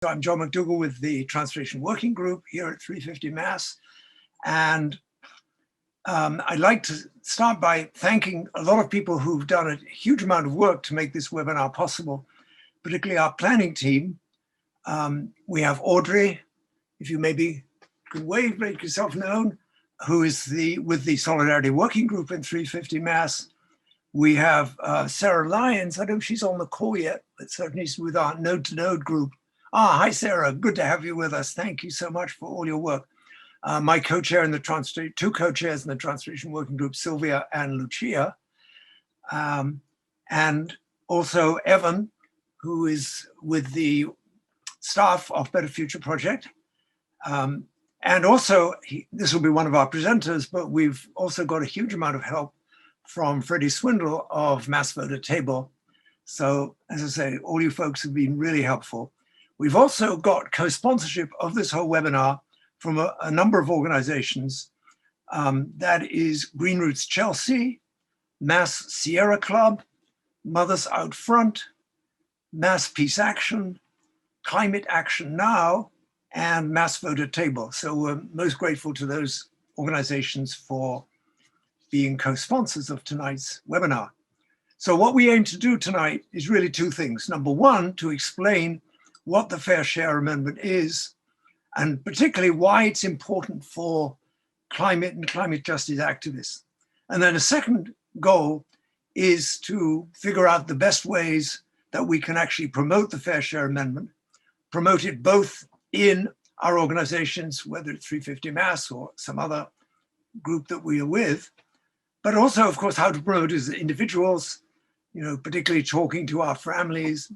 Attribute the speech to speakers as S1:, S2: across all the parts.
S1: So I'm John McDougall with the Transformation Working Group here at 350 Mass. And I'd like to start by thanking a lot of people who've done a huge amount of work to make this webinar possible, particularly our planning team. We have Audrey, if you maybe could wave, make yourself known, who is with the Solidarity Working Group in 350 Mass. We have Sarah Lyons. I don't know if she's on the call yet, but certainly she's with our Node to Node group. Hi, Sarah. Good to have you with us. Thank you so much for all your work. My co-chair in the two co-chairs in the Transformation Working Group, Sylvia and Lucia. And also Evan, who is with the staff of Better Future Project. And also, this will be one of our presenters, but we've also got a huge amount of help from Freddie Swindle of Mass Voter Table. So, as I say, all you folks have been really helpful. We've also got co-sponsorship of this whole webinar from a number of organizations. That is Green Roots Chelsea, Mass Sierra Club, Mothers Out Front, Mass Peace Action, Climate Action Now, and Mass Voter Table. So we're most grateful to those organizations for being co-sponsors of tonight's webinar. So what we aim to do tonight is really two things. Number one, to explain what the Fair Share Amendment is, and particularly why it's important for climate and climate justice activists. And then a second goal is to figure out the best ways that we can actually promote the Fair Share Amendment, promote it both in our organizations, whether it's 350 Mass or some other group that we are with, but also, of course, how to promote as individuals, particularly talking to our families,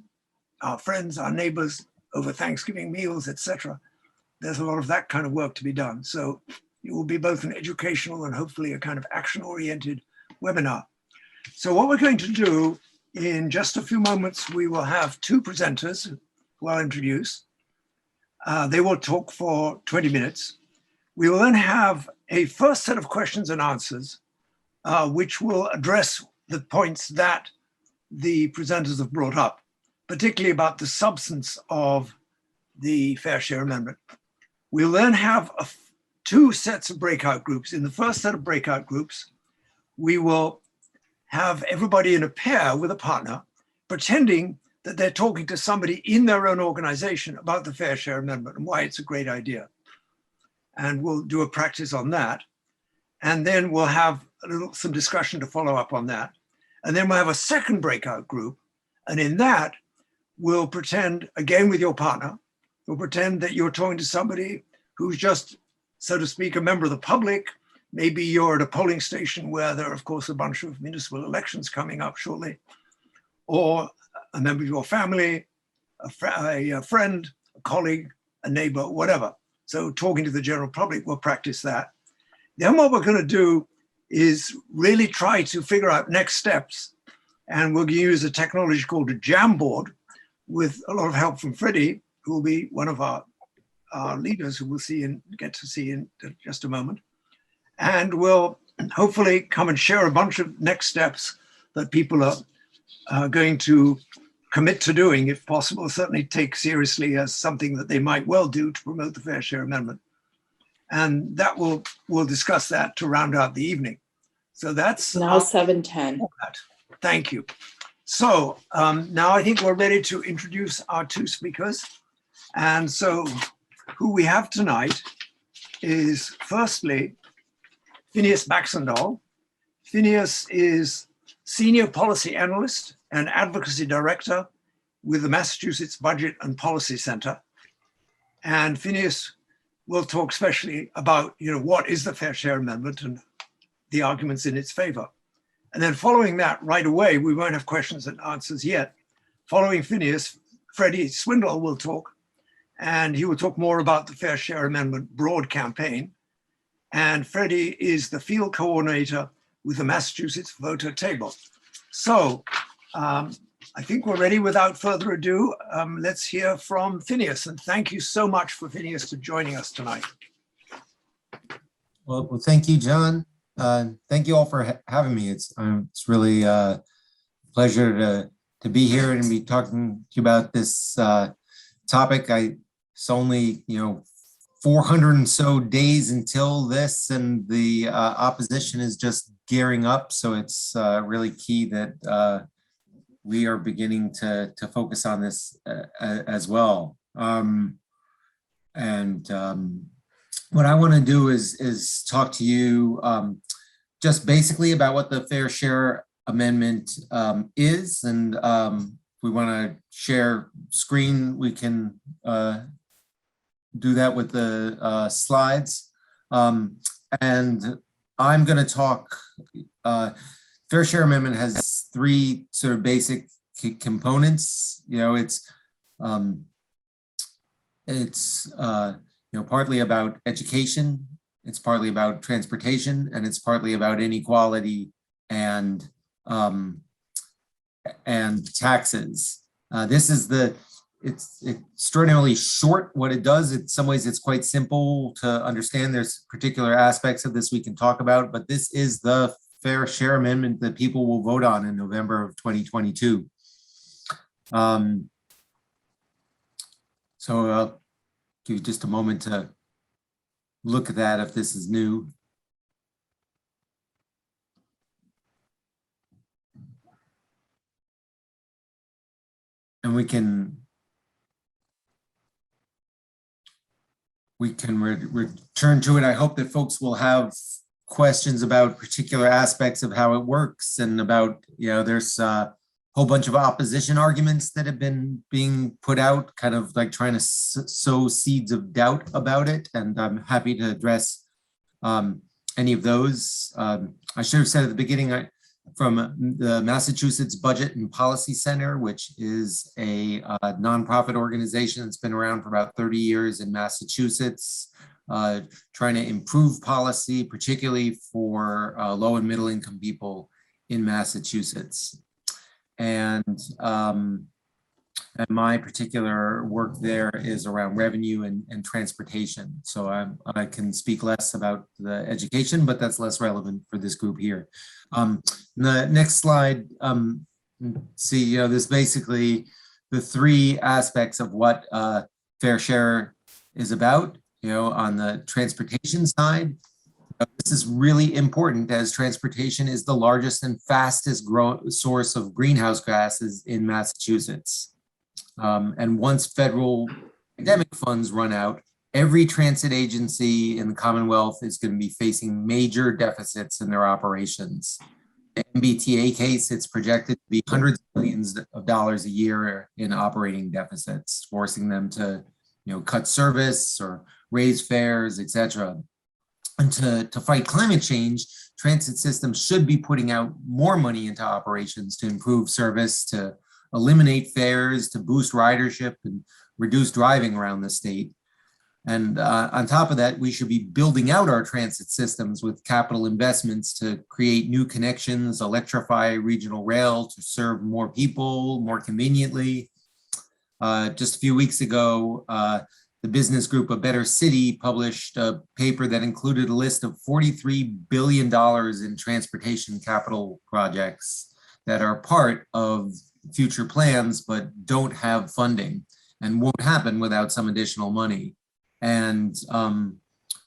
S1: our friends, our neighbors over Thanksgiving meals, etc. There's a lot of that kind of work to be done. So it will be both an educational and hopefully a kind of action-oriented webinar. So what we're going to do in just a few moments, we will have two presenters who I'll introduce. They will talk for 20 minutes. We will then have a first set of questions and answers, which will address the points that the presenters have brought up, particularly about the substance of the Fair Share Amendment. We'll then have two sets of breakout groups. In the first set of breakout groups, we will have everybody in a pair with a partner, pretending that they're talking to somebody in their own organization about the Fair Share Amendment and why it's a great idea. And we'll do a practice on that. And then we'll have some discussion to follow up on that. And then we'll have a second breakout group. And in that, we'll pretend, again with your partner, we'll pretend that you're talking to somebody who's just, so to speak, a member of the public. Maybe you're at a polling station where there are, of course, a bunch of municipal elections coming up shortly, or a member of your family, a friend, a colleague, a neighbor, whatever. So talking to the general public, we'll practice that. Then what we're going to do is really try to figure out next steps. And we'll use a technology called a Jamboard with a lot of help from Freddie, who will be one of our leaders who we'll see and get to see in just a moment. And we'll hopefully come and share a bunch of next steps that people are going to commit to doing, if possible, certainly take seriously as something that they might well do to promote the Fair Share Amendment. And that we'll discuss that to round out the evening. So that's
S2: now 7:10.
S1: Thank you. So now I think we're ready to introduce our two speakers. And so who we have tonight is firstly, Phineas Baxendale. Phineas is Senior Policy Analyst and Advocacy Director with the Massachusetts Budget and Policy Center. And Phineas will talk especially about, what is the Fair Share Amendment and the arguments in its favor. And then following that right away, we won't have questions and answers yet. Following Phineas, Freddie Swindle will talk, and he will talk more about the Fair Share Amendment broad campaign. And Freddie is the field coordinator with the Massachusetts Voter Table. So I think we're ready. Without further ado, let's hear from Phineas. And thank you so much for Phineas to joining us tonight.
S3: Well, thank you, John. Thank you all for having me. It's really a pleasure to be here and be talking to you about this topic. It's only, 400 and so days until this, and the opposition is just gearing up. So it's really key that we are beginning to focus on this as well. What I want to do is talk to you just basically about what the Fair Share Amendment is, and we want to share screen. We can do that with the slides, and I'm going to talk. Fair Share Amendment has three sort of basic components. It's partly about education, it's partly about transportation, and it's partly about inequality and taxes. This is it's extraordinarily short what it does. In some ways, it's quite simple to understand. There's particular aspects of this we can talk about, but this is the Fair Share Amendment that people will vote on in November of 2022. So I'll give you just a moment to look at that if this is new. And we can return to it. I hope that folks will have questions about particular aspects of how it works, and about, there's a whole bunch of opposition arguments that have been being put out, kind of like trying to sow seeds of doubt about it. And I'm happy to address any of those. I should have said at the beginning, from the Massachusetts Budget and Policy Center, which is a nonprofit organization that's been around for about 30 years in Massachusetts, trying to improve policy, particularly for low and middle income people in Massachusetts. And my particular work there is around revenue and transportation. So I can speak less about the education, but that's less relevant for this group here. The next slide, see, this basically the three aspects of what Fair Share is about. On the transportation side, this is really important, as transportation is the largest and fastest growing source of greenhouse gases in Massachusetts. And once federal academic funds run out, every transit agency in the Commonwealth is going to be facing major deficits in their operations. The MBTA case, it's projected to be hundreds of millions of dollars a year in operating deficits, forcing them to, cut service or raise fares, etc. And to fight climate change, transit systems should be putting out more money into operations to improve service, to eliminate fares, to boost ridership and reduce driving around the state. And on top of that, we should be building out our transit systems with capital investments to create new connections, electrify regional rail to serve more people more conveniently. Just a few weeks ago, the business group A Better City published a paper that included a list of $43 billion in transportation capital projects that are part of future plans, but don't have funding and won't happen without some additional money. And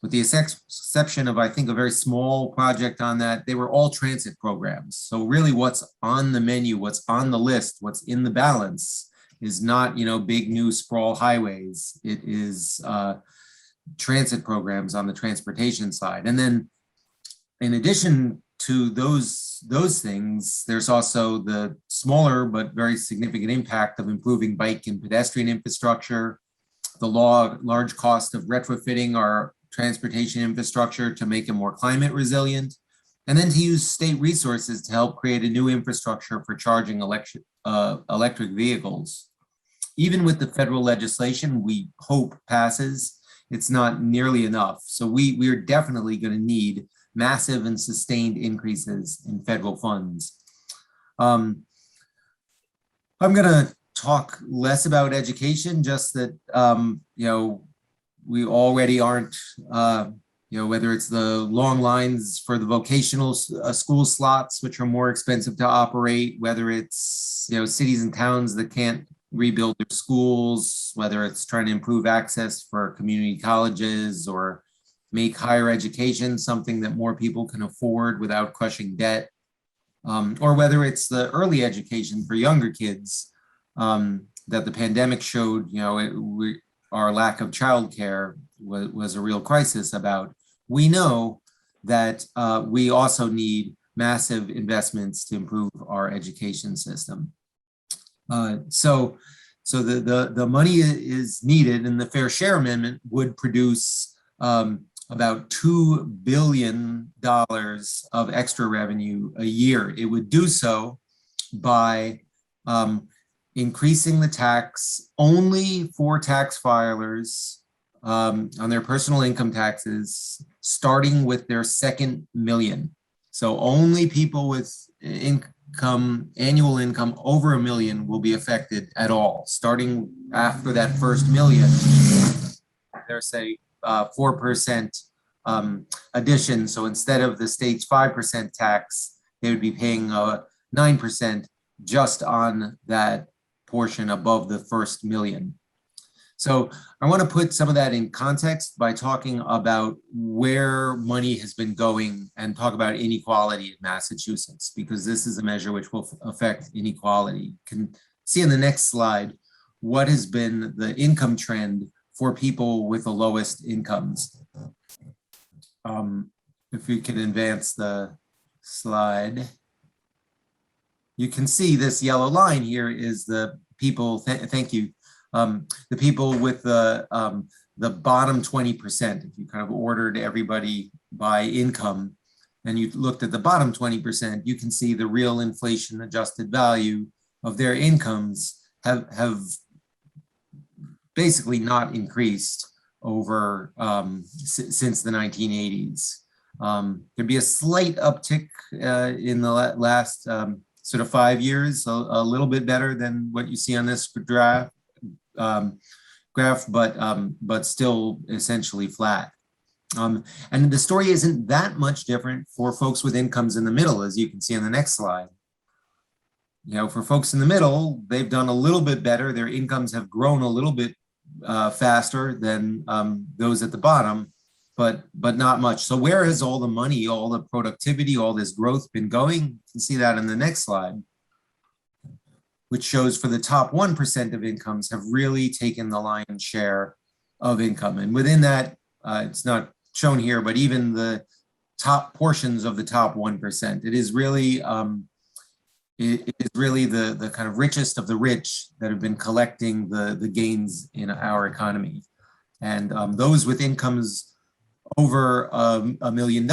S3: with the exception of, I think, a very small project on that, they were all transit programs. So really what's on the menu, what's on the list, what's in the balance is not, big new sprawl highways. It is transit programs on the transportation side. And then in addition to those things, there's also the smaller but very significant impact of improving bike and pedestrian infrastructure, the large cost of retrofitting our transportation infrastructure to make it more climate resilient, and then to use state resources to help create a new infrastructure for charging electric vehicles. Even with the federal legislation we hope passes, it's not nearly enough. So we are definitely going to need massive and sustained increases in federal funds. I'm going to talk less about education, just that, we already aren't, whether it's the long lines for the vocational school slots, which are more expensive to operate, whether it's, cities and towns that can't rebuild their schools, whether it's trying to improve access for community colleges or make higher education something that more people can afford without crushing debt, or whether it's the early education for younger kids that the pandemic showed, our lack of childcare was a real crisis about. We know that we also need massive investments to improve our education system. So the money is needed, and the Fair Share Amendment would produce about $2 billion of extra revenue a year. It would do so by increasing the tax only for tax filers on their personal income taxes, starting with their second million. So only people with annual income over $1 million will be affected at all. Starting after that first million, there's a 4% addition. So instead of the state's 5% tax, they would be paying 9% just on that portion above the first million. So I want to put some of that in context by talking about where money has been going and talk about inequality in Massachusetts, because this is a measure which will affect inequality. You can see in the next slide what has been the income trend for people with the lowest incomes. If we can advance the slide. You can see this yellow line here is the people, thank you, the people with the bottom 20%. If you kind of ordered everybody by income and you looked at the bottom 20%, you can see the real inflation adjusted value of their incomes have basically not increased over since the 1980s. There'd be a slight uptick in the last sort of 5 years, a little bit better than what you see on this graph, but still essentially flat. And the story isn't that much different for folks with incomes in the middle, as you can see on the next slide. For folks in the middle, they've done a little bit better. Their incomes have grown a little bit faster than those at the bottom, but not much. So where has all the money, all the productivity, all this growth been going? You can see that in the next slide, which shows for the top 1% of incomes have really taken the lion's share of income. And within that, it's not shown here, but even the top portions of the top 1%, it is really the kind of richest of the rich that have been collecting the gains in our economy. And those with incomes over $1 million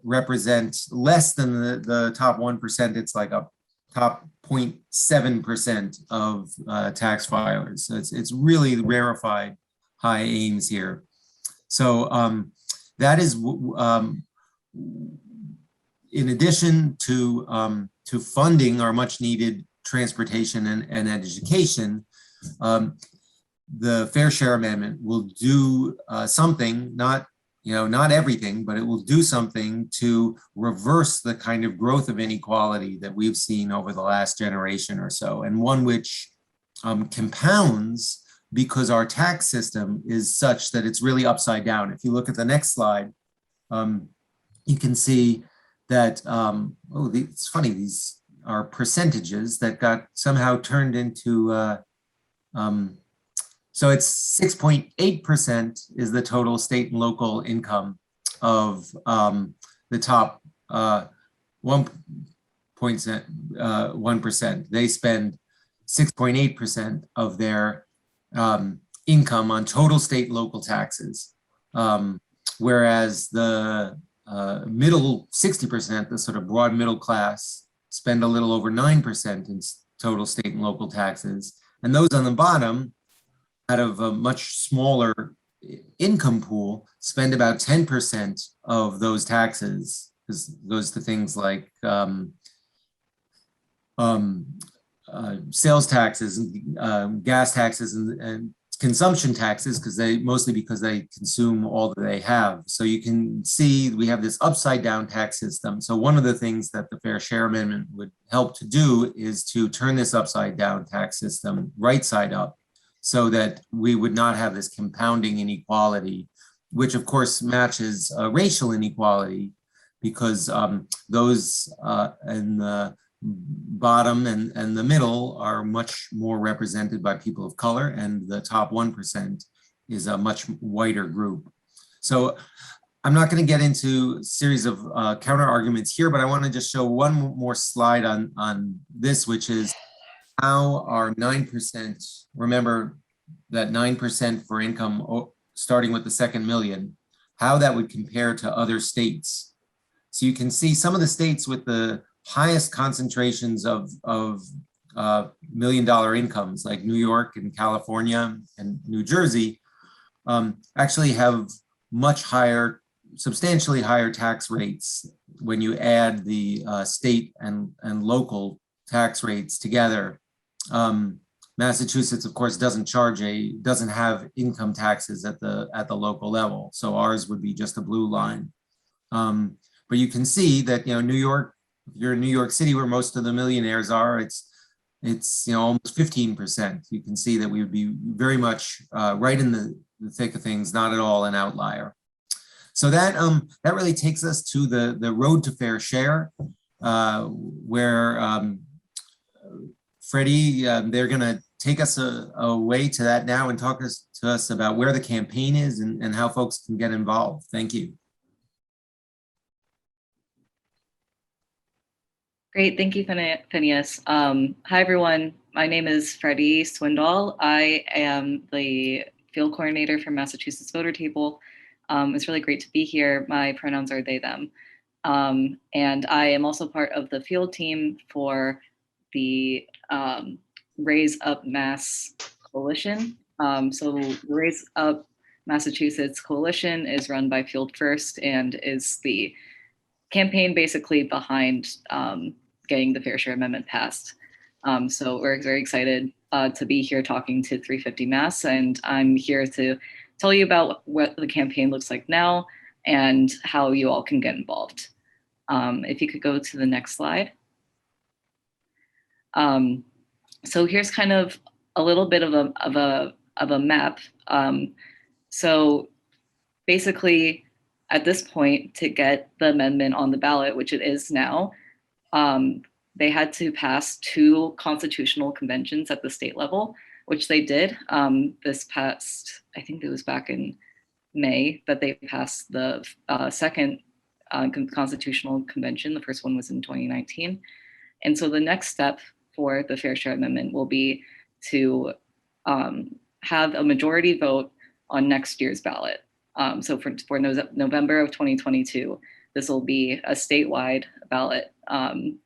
S3: represent less than the top 1%. It's like a top 0.7% of tax filers. So it's really rarefied high aims here. So that is in addition to funding our much needed transportation and education, the Fair Share Amendment will do something, not everything, but it will do something to reverse the kind of growth of inequality that we've seen over the last generation or so, and one which compounds because our tax system is such that it's really upside down. If you look at the next slide, you can see that, it's funny, these are percentages that got somehow turned into, so it's 6.8% is the total state and local income of the top 1%. They spend 6.8% of their income on total state and local taxes, whereas the middle 60%, the sort of broad middle class, spend a little over 9% in total state and local taxes. And those on the bottom, out of a much smaller income pool, spend about 10% of those taxes. This goes to things like sales taxes, gas taxes, and consumption taxes because they consume all that they have. So you can see we have this upside down tax system. So one of the things that the Fair Share Amendment would help to do is to turn this upside down tax system right side up so that we would not have this compounding inequality, which of course matches racial inequality, because those in the bottom and the middle are much more represented by people of color, and the top 1% is a much whiter group. So I'm not going to get into a series of counter arguments here, but I want to just show one more slide on this, which is how our 9%, remember that 9% for income starting with the second million, how that would compare to other states. So you can see some of the states with the highest concentrations of $1 million incomes, like New York and California and New Jersey, actually have much higher, substantially higher tax rates when you add the state and local tax rates together. Massachusetts, of course, doesn't have income taxes at the local level, so ours would be just a blue line. But you can see that, you know, New York, if you're in New York City, where most of the millionaires are, it's you know, almost 15%. You can see that we would be very much right in the thick of things, not at all an outlier. So that really takes us to the road to fair share, where Freddie, they're going to take us away to that now and talk to us about where the campaign is and how folks can get involved. Thank you.
S2: Great, thank you, Phineas. Hi, everyone. My name is Freddie Swindoll. I am the field coordinator for Massachusetts Voter Table. It's really great to be here. My pronouns are they, them. And I am also part of the field team for the Raise Up Mass Coalition. So the Raise Up Massachusetts Coalition is run by Field First and is the campaign basically behind getting the Fair Share Amendment passed. So we're very excited to be here talking to 350 Mass, and I'm here to tell you about what the campaign looks like now and how you all can get involved. If you could go to the next slide. So here's kind of a little bit of a map. So basically, at this point, to get the amendment on the ballot, which it is now, they had to pass 2 constitutional conventions at the state level, which they did. This past, I think it was back in May, that they passed the second constitutional convention. The first one was in 2019. And so the next step for the Fair Share Amendment will be to have a majority vote on next year's ballot. So for November of 2022, this will be a statewide ballot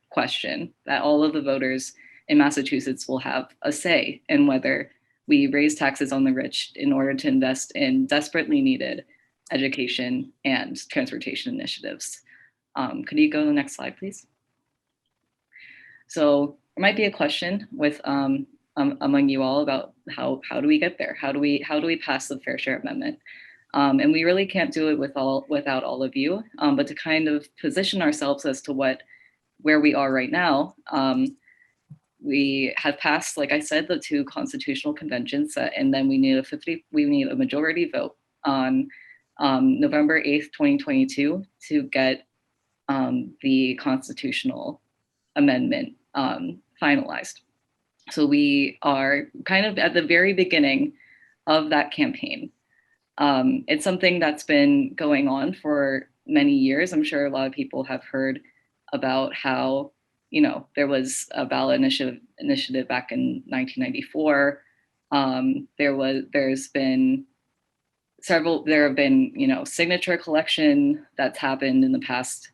S2: question that all of the voters in Massachusetts will have a say in whether we raise taxes on the rich in order to invest in desperately needed education and transportation initiatives. Could you go to the next slide, please? So there might be a question with among you all about how do we get there? How do we pass the Fair Share Amendment? And we really can't do it without all of you, but to kind of position ourselves as to where we are right now, we have passed, like I said, the 2 constitutional conventions, and then we need a majority vote on November 8th, 2022 to get the constitutional amendment finalized. So we are kind of at the very beginning of that campaign. It's something that's been going on for many years. I'm sure a lot of people have heard about how, you know, there was a ballot initiative back in 1994. There have been, you know, signature collection that's happened in the past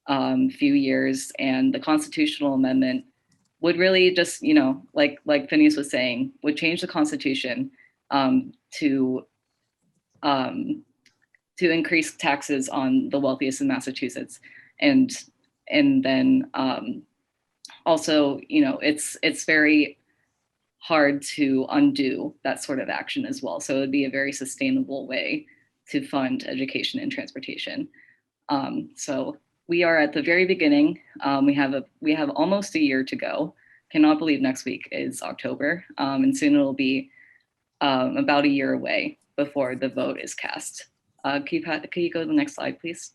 S2: few years, and the constitutional amendment would really just, you know, like Phineas was saying, would change the Constitution to increase taxes on the wealthiest in Massachusetts, and then also, you know, it's very hard to undo that sort of action as well. So it would be a very sustainable way to fund education and transportation. So we are at the very beginning. We have almost a year to go. Cannot believe next week is October, and soon it'll be about a year away before the vote is cast. Can you go to the next slide, please?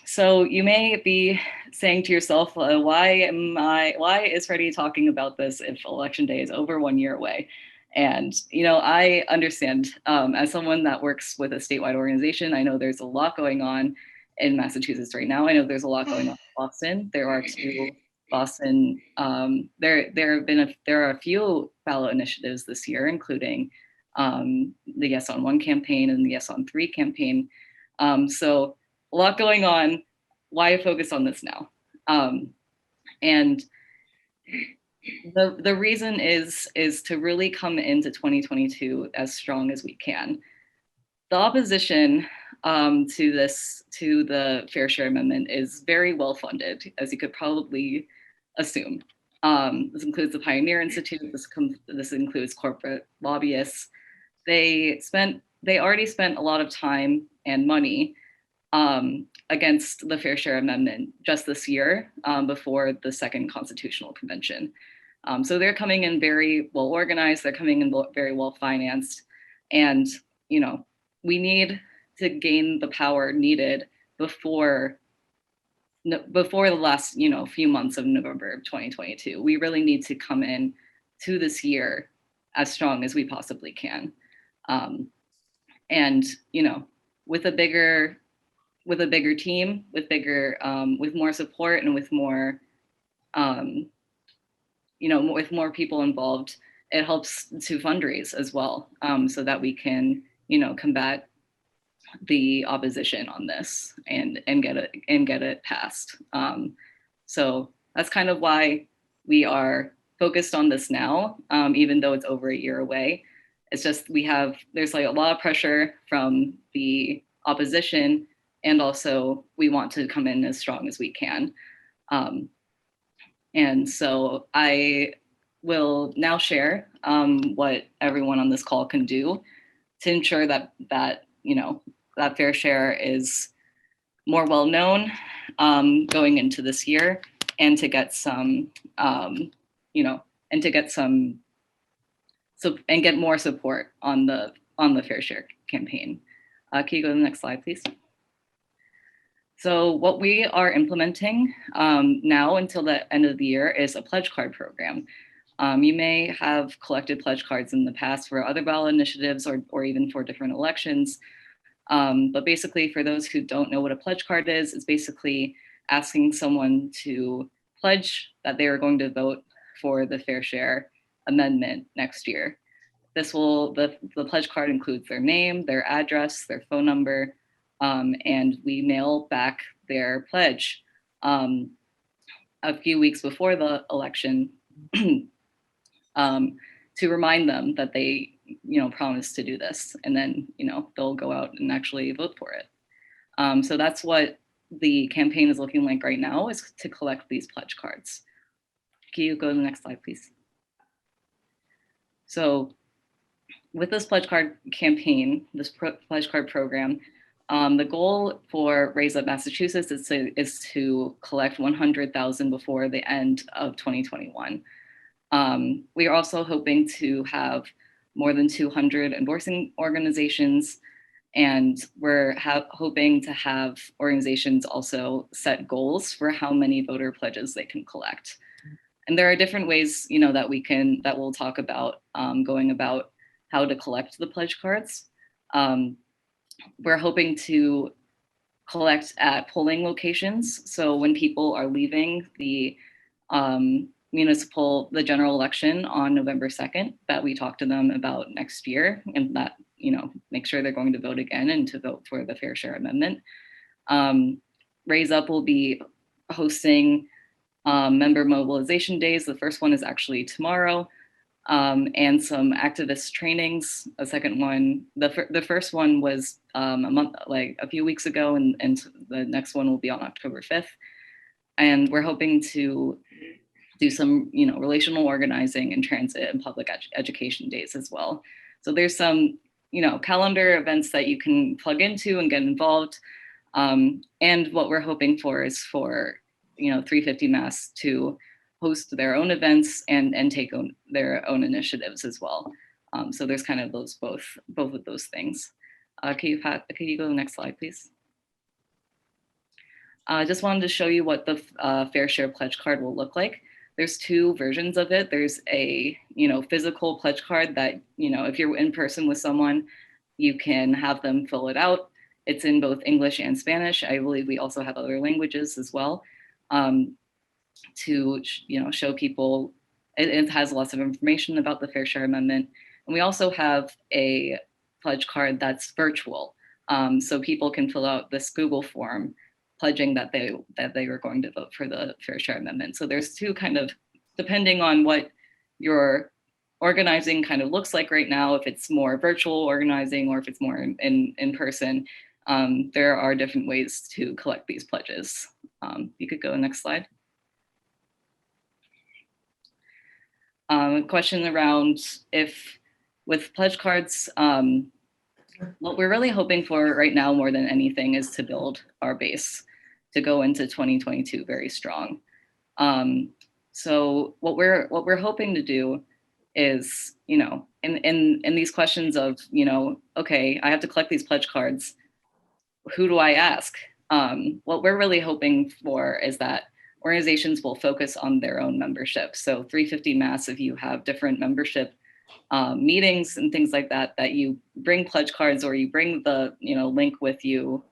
S2: So you may be saying to yourself, why is Freddie talking about this if election day is over 1 year away? And, I understand, as someone that works with a statewide organization, I know there's a lot going on in Massachusetts right now. I know there's a lot going on in Boston. There are two Boston, there are a few ballot initiatives this year, including the Yes on 1 campaign and the Yes on 3 campaign. So a lot going on. Why focus on this now? And the reason is to really come into 2022 as strong as we can. The opposition to the Fair Share Amendment is very well funded, as you could probably assume. This includes the Pioneer Institute. This includes corporate lobbyists. They already spent a lot of time and money against the Fair Share Amendment just this year before the second constitutional convention. So they're coming in very well organized, they're coming in very well financed, and we need to gain the power needed before the last few months of November of 2022. We really need to come in to this year as strong as we possibly can, and with a bigger team, with more support, and with more with more people involved, it helps to fundraise as well, so that we can combat the opposition on this and get it passed. So that's kind of why we are focused on this now, even though it's over a year away. It's just there's like a lot of pressure from the opposition, and also we want to come in as strong as we can. And so I will now share what everyone on this call can do to ensure that Fair Share is more well known going into this year, and to get some and get more support on the Fair Share campaign. Can you go to the next slide, please? So what we are implementing now until the end of the year is a pledge card program. You may have collected pledge cards in the past for other ballot initiatives or even for different elections. But basically, for those who don't know what a pledge card is, it's basically asking someone to pledge that they are going to vote for the Fair Share Amendment next year. The pledge card includes their name, their address, their phone number, and we mail back their pledge a few weeks before the election to remind them that they promised to do this, and then they'll go out and actually vote for it. So that's what the campaign is looking like right now, is to collect these pledge cards. Can you go to the next slide, please? So with this pledge card campaign, this pledge card program, the goal for Raise Up Massachusetts is to collect 100,000 before the end of 2021. We are also hoping to have more than 200 endorsing organizations, and we're hoping to have organizations also set goals for how many voter pledges they can collect. And there are different ways, that we'll talk about going about how to collect the pledge cards. We're hoping to collect at polling locations. So when people are leaving the general election on November 2nd, that we talk to them about next year, and that, make sure they're going to vote again and to vote for the Fair Share Amendment. Raise Up will be hosting member mobilization days. The first one is actually tomorrow, and some activist trainings. A second one, the first one was a few weeks ago, and the next one will be on October 5th. And we're hoping to do some, relational organizing and transit and public education days as well. So there's some, calendar events that you can plug into and get involved. And what we're hoping for is for, 350 Mass to host their own events and take their own initiatives as well. So there's kind of both of those things. Can you go to the next slide, please? I just wanted to show you what the Fair Share pledge card will look like. There's two versions of it. There's a, physical pledge card that, if you're in person with someone, you can have them fill it out. It's in both English and Spanish. I believe we also have other languages as well, to, show people. It has lots of information about the Fair Share Amendment. And we also have a pledge card that's virtual. So people can fill out this Google form pledging that they are going to vote for the Fair Share Amendment. So there's two kind of, depending on what your organizing kind of looks like right now, if it's more virtual organizing or if it's more in person, there are different ways to collect these pledges. You could go to the next slide. A question around if with pledge cards, what we're really hoping for right now more than anything is to build our base to go into 2022 very strong. So what we're hoping to do is, in these questions of, okay, I have to collect these pledge cards. Who do I ask? What we're really hoping for is that organizations will focus on their own membership. So 350 Mass, if you have different membership meetings and things like that, that you bring pledge cards or you bring the link with you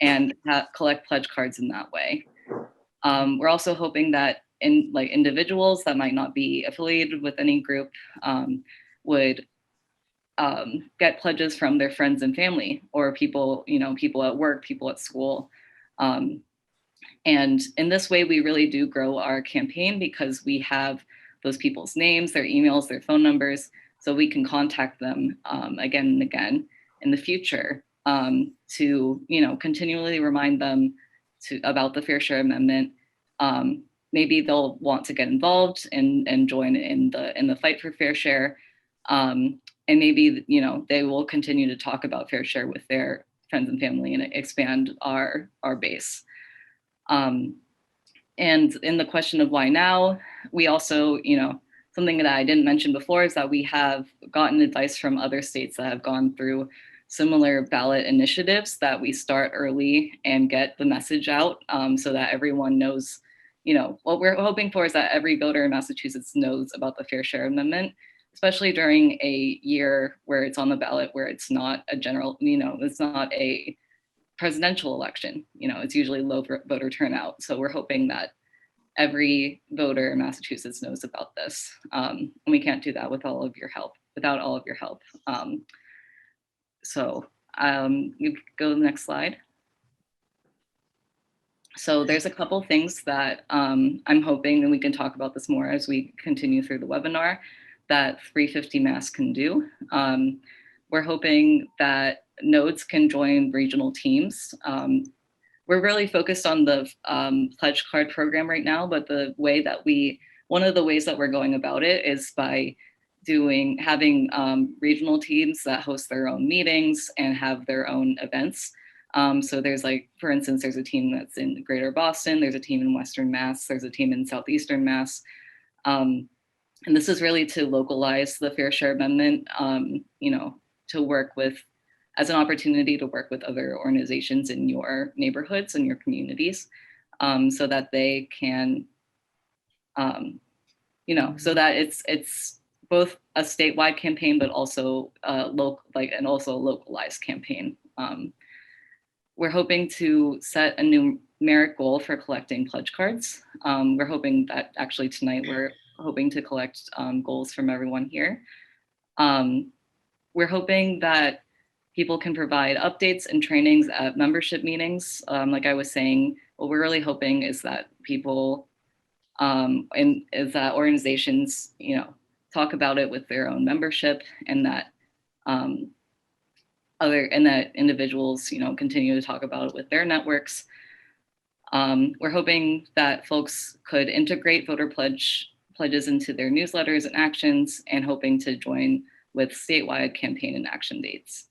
S2: and collect pledge cards in that way. We're also hoping that individuals that might not be affiliated with any group would get pledges from their friends and family or people, people at work, people at school. And in this way, we really do grow our campaign because we have those people's names, their emails, their phone numbers, so we can contact them again and again in the future to continually remind them about the Fair Share Amendment. Maybe they'll want to get involved and join in the fight for fair share, and maybe they will continue to talk about fair share with their friends and family and expand our base. And in the question of why now, we also, something that I didn't mention before is that we have gotten advice from other states that have gone through similar ballot initiatives that we start early and get the message out so that everyone knows, what we're hoping for is that every voter in Massachusetts knows about the Fair Share Amendment, especially during a year where it's on the ballot, where it's not a general, it's not a presidential election, it's usually low voter turnout. So we're hoping that every voter in Massachusetts knows about this. And we can't do that without all of your help. So you go to the next slide. So there's a couple things that I'm hoping, and we can talk about this more as we continue through the webinar, that 350 Mass can do. We're hoping that nodes can join regional teams. We're really focused on the pledge card program right now, but one of the ways that we're going about it is by having regional teams that host their own meetings and have their own events. So there's for instance, there's a team that's in Greater Boston, there's a team in Western Mass, there's a team in Southeastern Mass. And this is really to localize the Fair Share Amendment, to work with, as an opportunity to work with other organizations in your neighborhoods and your communities, so that they can, so that it's both a statewide campaign, but also a localized campaign. We're hoping to set a numeric goal for collecting pledge cards. We're hoping that actually tonight we're hoping to collect goals from everyone here. We're hoping that people can provide updates and trainings at membership meetings. Like I was saying, what we're really hoping is that people is that organizations, talk about it with their own membership, and that individuals, continue to talk about it with their networks. We're hoping that folks could integrate voter pledges into their newsletters and actions, and hoping to join with statewide campaign and action dates.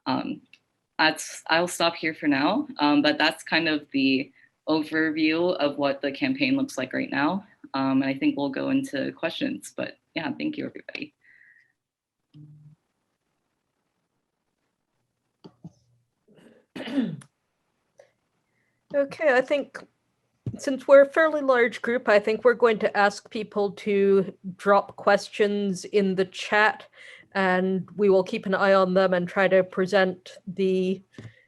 S2: I'll stop here for now, but that's kind of the overview of what the campaign looks like right now. And I think we'll go into questions, but yeah, thank you, everybody.
S4: Okay, I think since we're a fairly large group, I think we're going to ask people to drop questions in the chat, and we will keep an eye on them and try to present the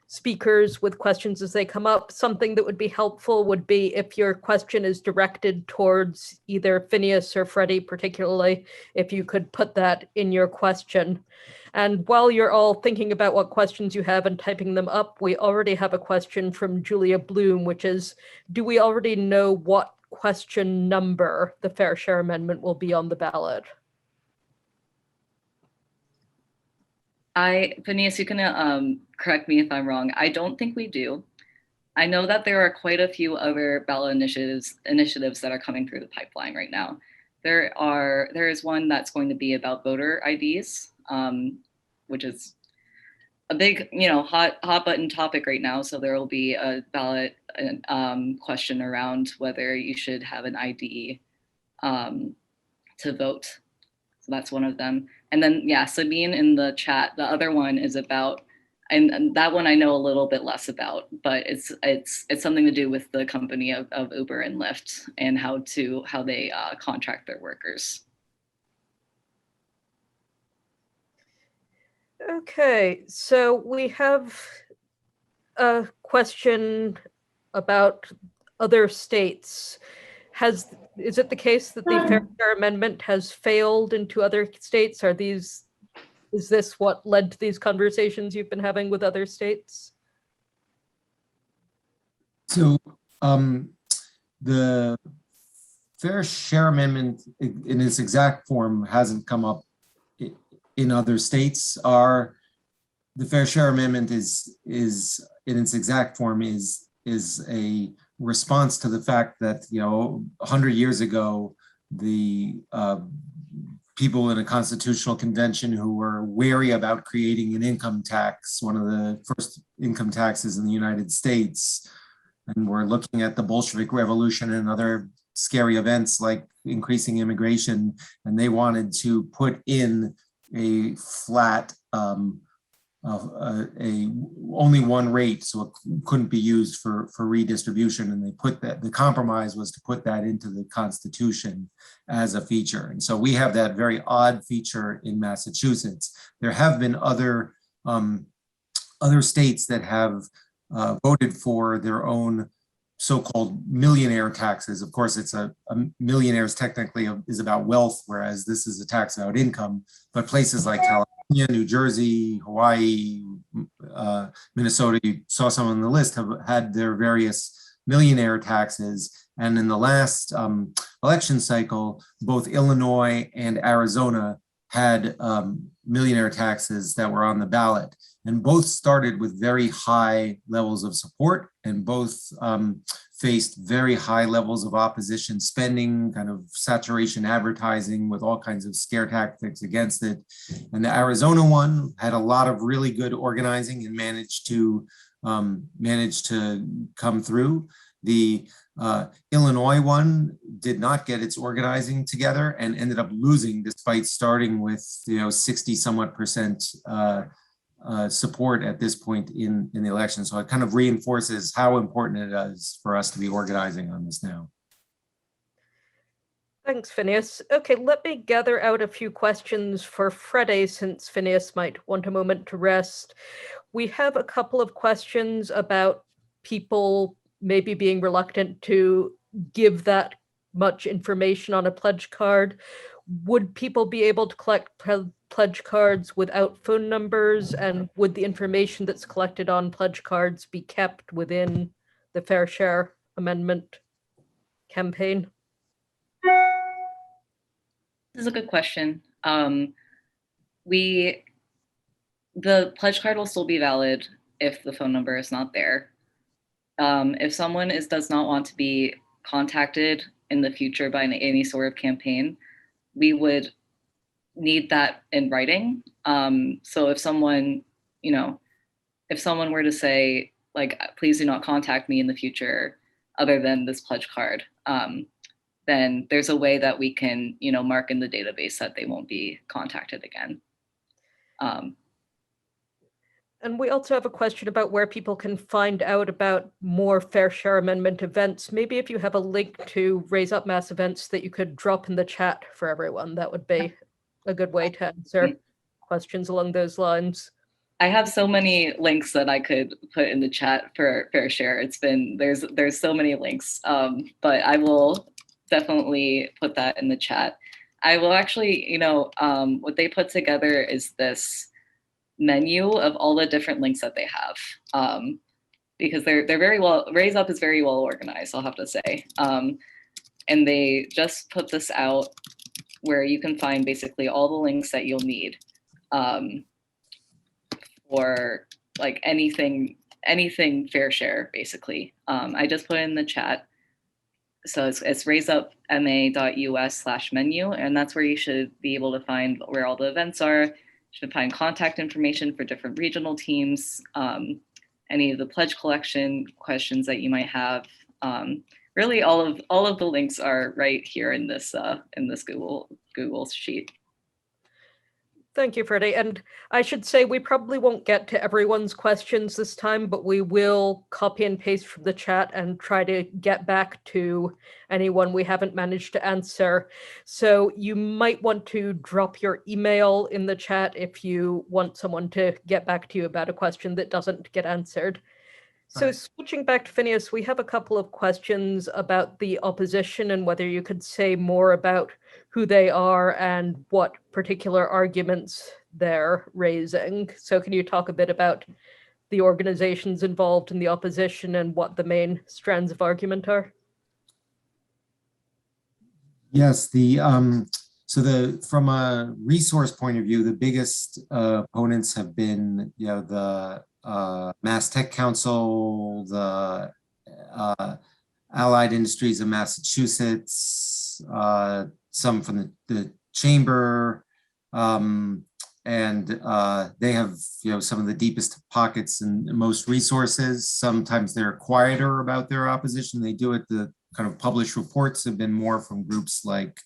S4: speakers with questions as they come up. Something that would be helpful would be if your question is directed towards either Phineas or Freddie particularly, if you could put that in your question. And while you're all thinking about what questions you have and typing them up, we already have a question from Julia Bloom, which is, do we already know what question number the Fair Share Amendment will be on the ballot?
S2: Phineas, you can correct me if I'm wrong. I don't think we do. I know that there are quite a few other ballot initiatives that are coming through the pipeline right now. There is one that's going to be about voter IDs, which is a big, hot button topic right now. So there will be a ballot question around whether you should have an ID to vote. So that's one of them. And then, yeah, Sabine in the chat, the other one is about, and that one I know a little bit less about, but it's something to do with the company of Uber and Lyft and how they contract their workers.
S4: Okay, so we have a question about other states. Is it the case that the Fair Share Amendment has failed in 2 other states? Is this what led to these conversations you've been having with other states?
S3: So the Fair Share Amendment in its exact form hasn't come up in other states. The Fair Share Amendment is in its exact form is a response to the fact that 100 years ago the people in a constitutional convention who were wary about creating an income tax, one of the first income taxes in the United States, and we're looking at the Bolshevik Revolution and other scary events like increasing immigration, and they wanted to put in a flat only one rate, so it couldn't be used for redistribution. And they put that, the compromise was to put that into the Constitution as a feature. And so we have that very odd feature in Massachusetts. There have been other states that have voted for their own so-called millionaire taxes. Of course, it's a millionaires technically is about wealth, whereas this is a tax about income. But places like California, New Jersey, Hawaii, Minnesota, you saw some on the list, have had their various millionaire taxes. And in the last election cycle, both Illinois and Arizona had millionaire taxes that were on the ballot. And both started with very high levels of support, and both faced very high levels of opposition spending, kind of saturation advertising with all kinds of scare tactics against it. And the Arizona one had a lot of really good organizing and managed to come through. The Illinois one did not get its organizing together and ended up losing, despite starting with 60% support at this point in the election. So it kind of reinforces how important it is for us to be organizing on this now.
S4: Thanks, Phineas. Okay, let me gather out a few questions for Freddie, since Phineas might want a moment to rest. We have a couple of questions about people maybe being reluctant to give that much information on a pledge card. Would people be able to collect pledge cards without phone numbers? And would the information that's collected on pledge cards be kept within the Fair Share Amendment campaign?
S2: This is a good question. The pledge card will still be valid if the phone number is not there. If someone does not want to be contacted in the future by any sort of campaign, we would need that in writing. So if someone, if someone were to say, like, please do not contact me in the future other than this pledge card, then there's a way that we can, mark in the database that they won't be contacted again.
S4: And we also have a question about where people can find out about more Fair Share Amendment events. Maybe if you have a link to Raise Up Mass events that you could drop in the chat for everyone, that would be a good way to answer questions along those lines.
S2: I have so many links that I could put in the chat for Fair Share. There's so many links, but I will definitely put that in the chat. I will actually, what they put together is this menu of all the different links that they have, because they're very well, Raise Up is very well organized, I'll have to say. And they just put this out where you can find basically all the links that you'll need for like anything Fair Share, basically. I just put it in the chat. So it's raiseupma.us/menu, and that's where you should be able to find where all the events are. You should find contact information for different regional teams, any of the pledge collection questions that you might have. Really, all of the links are right here in this Google sheet.
S4: Thank you, Freddie. And I should say we probably won't get to everyone's questions this time, but we will copy and paste from the chat and try to get back to anyone we haven't managed to answer. So you might want to drop your email in the chat if you want someone to get back to you about a question that doesn't get answered. So switching back to Phineas, we have a couple of questions about the opposition and whether you could say more about who they are and what particular arguments they're raising. So can you talk a bit about the organizations involved in the opposition and what the main strands of argument are?
S3: Yes, from a resource point of view, the biggest opponents have been, the Mass Tech Council, the Allied Industries of Massachusetts, some from the chamber, and they have some of the deepest pockets and most resources. Sometimes they're quieter about their opposition. They do it. The kind of published reports have been more from groups like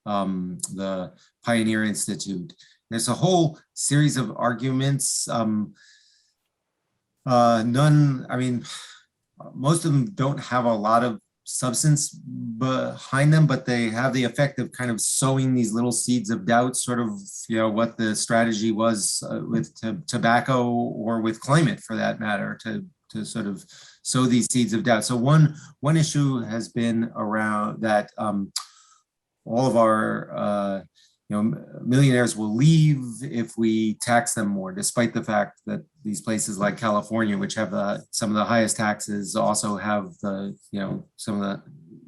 S3: the Pioneer Institute. There's a whole series of arguments. Most of them don't have a lot of substance behind them, but they have the effect of kind of sowing these little seeds of doubt, sort of, what the strategy was with tobacco or with climate, for that matter, to sort of sow these seeds of doubt. So one issue has been around that all of our millionaires will leave if we tax them more, despite the fact that these places like California, which have some of the highest taxes, also have some of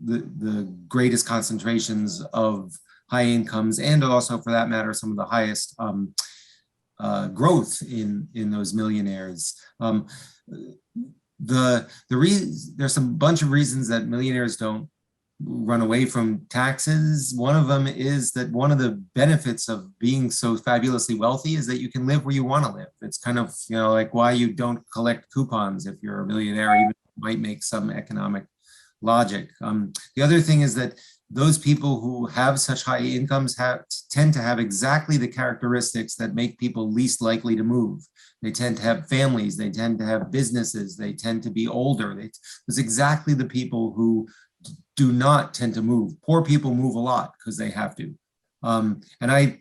S3: the greatest concentrations of high incomes, and also, for that matter, some of the highest growth in those millionaires. There's a bunch of reasons that millionaires don't run away from taxes. One of them is that one of the benefits of being so fabulously wealthy is that you can live where you want to live. It's kind of, like why you don't collect coupons if you're a millionaire, even though it might make some economic logic. The other thing is that those people who have such high incomes tend to have exactly the characteristics that make people least likely to move. They tend to have families, they tend to have businesses, they tend to be older. It's exactly the people who do not tend to move. Poor people move a lot because they have to. And I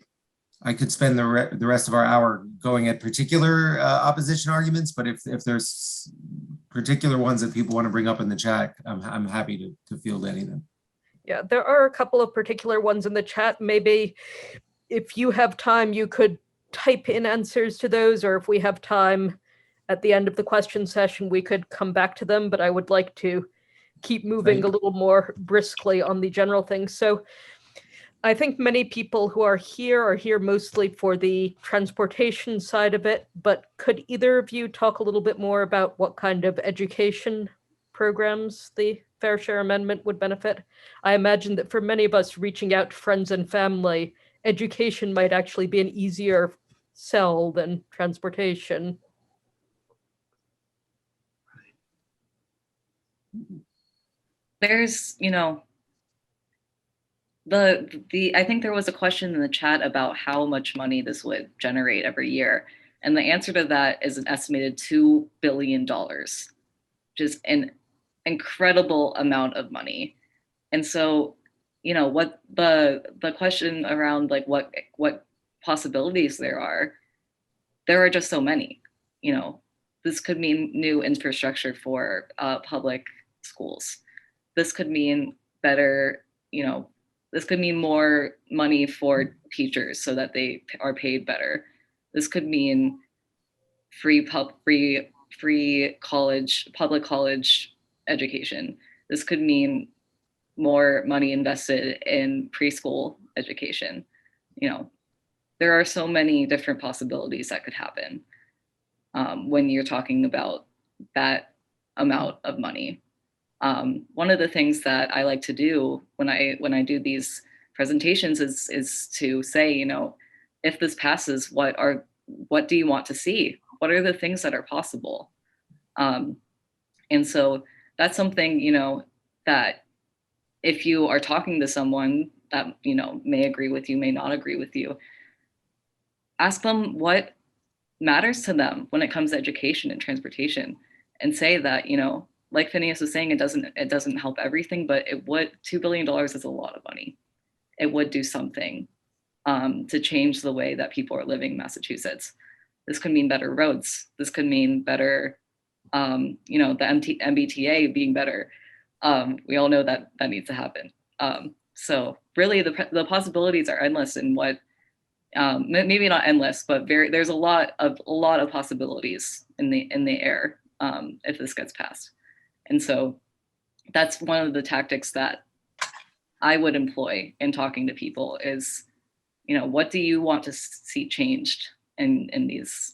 S3: could spend the rest of our hour going at particular opposition arguments, but if there's particular ones that people want to bring up in the chat, I'm happy to field any of them.
S4: Yeah, there are a couple of particular ones in the chat. Maybe if you have time, you could type in answers to those, or if we have time at the end of the question session, we could come back to them, but I would like to keep moving a little more briskly on the general things. So I think many people who are here mostly for the transportation side of it, but could either of you talk a little bit more about what kind of education programs the Fair Share Amendment would benefit. I imagine that for many of us reaching out to friends and family, education might actually be an easier sell than transportation.
S2: There's, you know, I think there was a question in the chat about how much money this would generate every year. And the answer to that is an estimated $2 billion, just an incredible amount of money. And so, you know, what the question around like what possibilities there are just so many. You know, this could mean new infrastructure for public schools. This could mean better, you know, this could mean more money for teachers so that they are paid better. This could mean free college, public college education. This could mean more money invested in preschool education. You know, there are so many different possibilities that could happen when you're talking about that amount of money. One of the things that I like to do when I do these presentations is to say, you know, if this passes, what do you want to see? What are the things that are possible? And so that's something, you know, that if you are talking to someone that, you know, may agree with you, may not agree with you, ask them what matters to them when it comes to education and transportation, and say that, you know, like Phineas was saying, it doesn't help everything, but it would. $2 billion is a lot of money. It would do something to change the way that people are living in Massachusetts. This could mean better roads. This could mean better, you know, the MBTA being better. We all know that needs to happen. So really, the possibilities are endless in what, maybe not endless, but there's a lot of possibilities in the air if this gets passed. And so that's one of the tactics that I would employ in talking to people is, you know, what do you want to see changed in these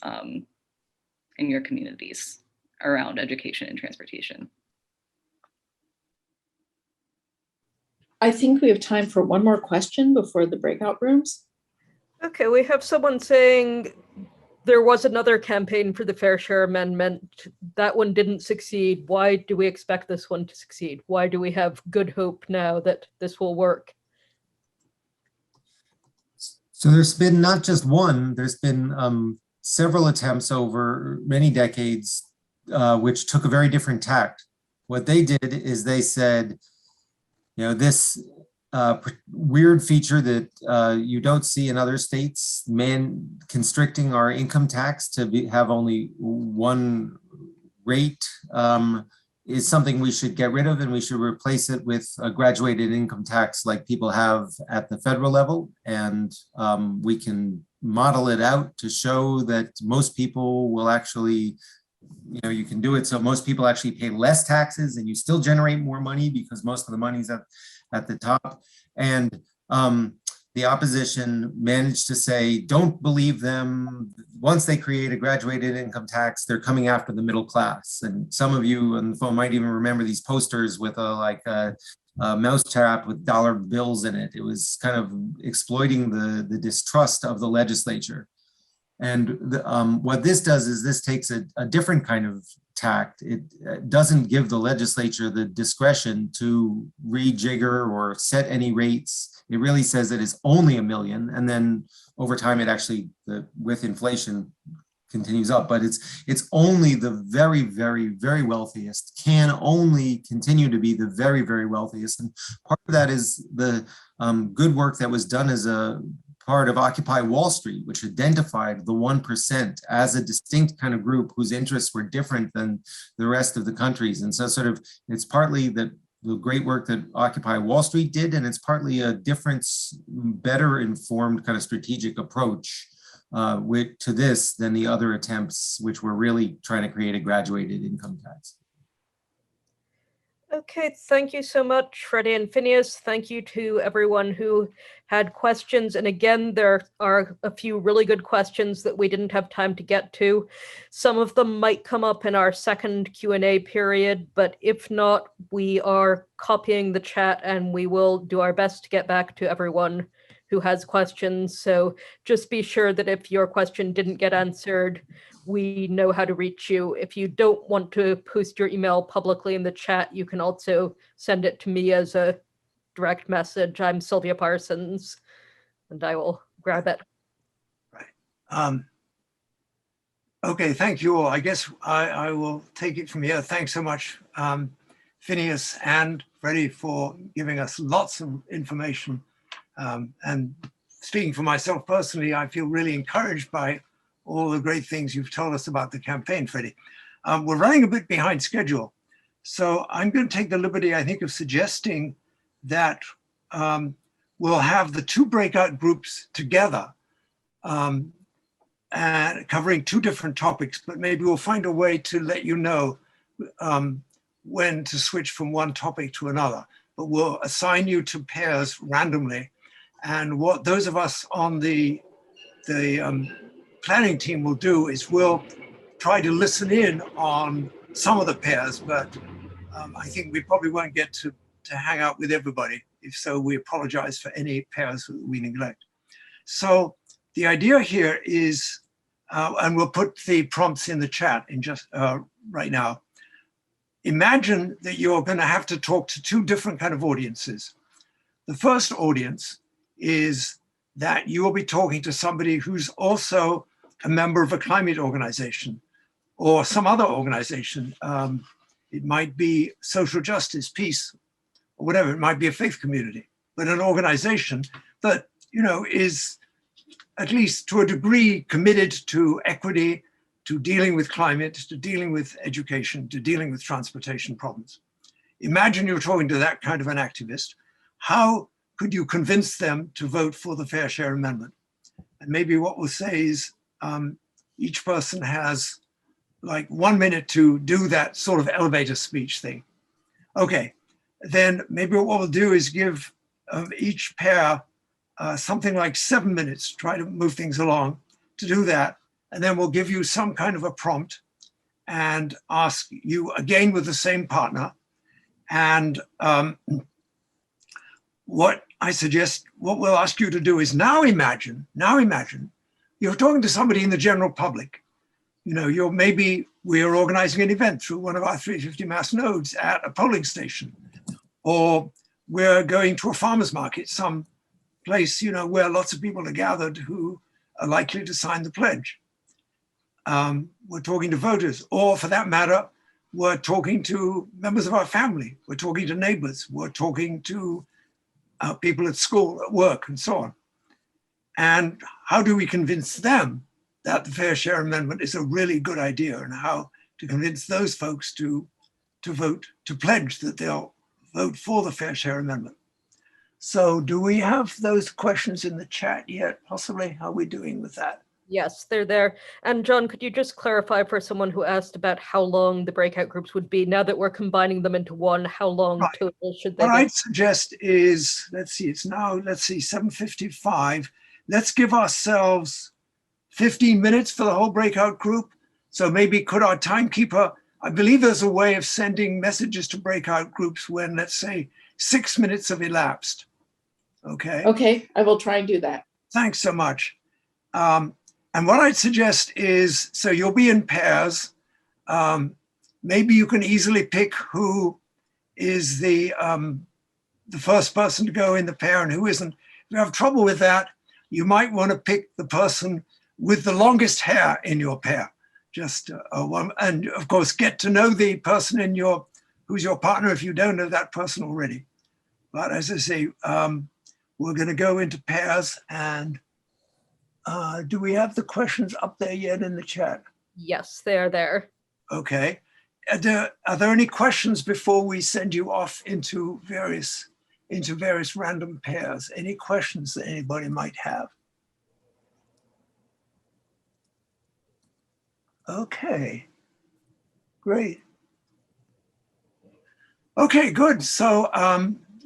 S2: in your communities around education and transportation?
S5: I think we have time for one more question before the breakout rooms.
S4: Okay, we have someone saying there was another campaign for the Fair Share Amendment. That one didn't succeed. Why do we expect this one to succeed? Why do we have good hope now that this will work?
S3: So there's been not just one, there's been several attempts over many decades, which took a very different tact. What they did is they said, you know, this weird feature that you don't see in other states, constricting our income tax to have only one rate is something we should get rid of, and we should replace it with a graduated income tax like people have at the federal level. And we can model it out to show that most people will actually, you know, you can do it so most people actually pay less taxes and you still generate more money because most of the money's at the top. And the opposition managed to say, don't believe them. Once they create a graduated income tax, they're coming after the middle class. And some of you on the phone might even remember these posters with a mousetrap with dollar bills in it. It was kind of exploiting the distrust of the legislature. And what this does is this takes a different kind of tact. It doesn't give the legislature the discretion to rejigger or set any rates. It really says that it's only $1 million, and then over time it actually, with inflation, continues up. But it's only the very, very, very wealthiest can only continue to be the very, very wealthiest. And part of that is the good work that was done as a part of Occupy Wall Street, which identified the 1% as a distinct kind of group whose interests were different than the rest of the countries. And so sort of it's partly the great work that Occupy Wall Street did, and it's partly a different, better informed kind of strategic approach to this than the other attempts, which were really trying to create a graduated income tax.
S4: Okay, thank you so much, Freddie and Phineas. Thank you to everyone who had questions. And again, there are a few really good questions that we didn't have time to get to. Some of them might come up in our second Q&A period, but if not, we are copying the chat and we will do our best to get back to everyone who has questions. So just be sure that if your question didn't get answered, we know how to reach you. If you don't want to post your email publicly in the chat, you can also send it to me as a direct message. I'm Sylvia Parsons, and I will grab it.
S1: Right. Okay, thank you all. I guess I will take it from here. Thanks so much, Phineas and Freddie, for giving us lots of information. And speaking for myself personally, I feel really encouraged by all the great things you've told us about the campaign, Freddie. We're running a bit behind schedule. So I'm going to take the liberty, I think, of suggesting that we'll have the two breakout groups together and covering two different topics, but maybe we'll find a way to let you know when to switch from one topic to another. But we'll assign you to pairs randomly. And what those of us on the planning team will do is we'll try to listen in on some of the pairs, but I think we probably won't get to hang out with everybody. If so, we apologize for any pairs we neglect. So the idea here is, and we'll put the prompts in the chat in just right now. Imagine that you're going to have to talk to two different kind of audiences. The first audience is that you will be talking to somebody who's also a member of a climate organization or some other organization. It might be social justice, peace, or whatever. It might be a faith community, but an organization that, you know, is at least to a degree committed to equity, to dealing with climate, to dealing with education, to dealing with transportation problems. Imagine you're talking to that kind of an activist. How could you convince them to vote for the Fair Share Amendment? And maybe what we'll say is each person has like 1 minute to do that sort of elevator speech thing. Okay, then maybe what we'll do is give each pair something like 7 minutes, try to move things along to do that. And then we'll give you some kind of a prompt and ask you again with the same partner. And what I suggest, what we'll ask you to do is now imagine you're talking to somebody in the general public. You know, maybe we're organizing an event through one of our 350 mass nodes at a polling station, or we're going to a farmer's market, some place, you know, where lots of people are gathered who are likely to sign the pledge. We're talking to voters, or for that matter, we're talking to members of our family. We're talking to neighbors. We're talking to people at school, at work, and so on. And how do we convince them that the Fair Share Amendment is a really good idea, and how to convince those folks to vote, to pledge that they'll vote for the Fair Share Amendment? So do we have those questions in the chat yet? Possibly. How are we doing with that?
S4: Yes, they're there. And John, could you just clarify for someone who asked about how long the breakout groups would be? Now that we're combining them into one, how long
S1: Right.
S4: total should they
S1: What
S4: be?
S1: I'd suggest is, let's see, it's now, 7:55. Let's give ourselves 15 minutes for the whole breakout group. So maybe could our timekeeper, I believe there's a way of sending messages to breakout groups when, let's say, 6 minutes have elapsed. Okay.
S5: Okay, I will try and do that.
S1: Thanks so much. And what I'd suggest is, so you'll be in pairs. Maybe you can easily pick who is the first person to go in the pair and who isn't. If you have trouble with that, you might want to pick the person with the longest hair in your pair. Just one, and of course, get to know the person in who's your partner if you don't know that person already. But as I say, we're going to go into pairs. And do we have the questions up there yet in the chat?
S4: Yes, they're there.
S1: Okay. Are there any questions before we send you off into various random pairs? Any questions that anybody might have? Okay, great. Okay, good. So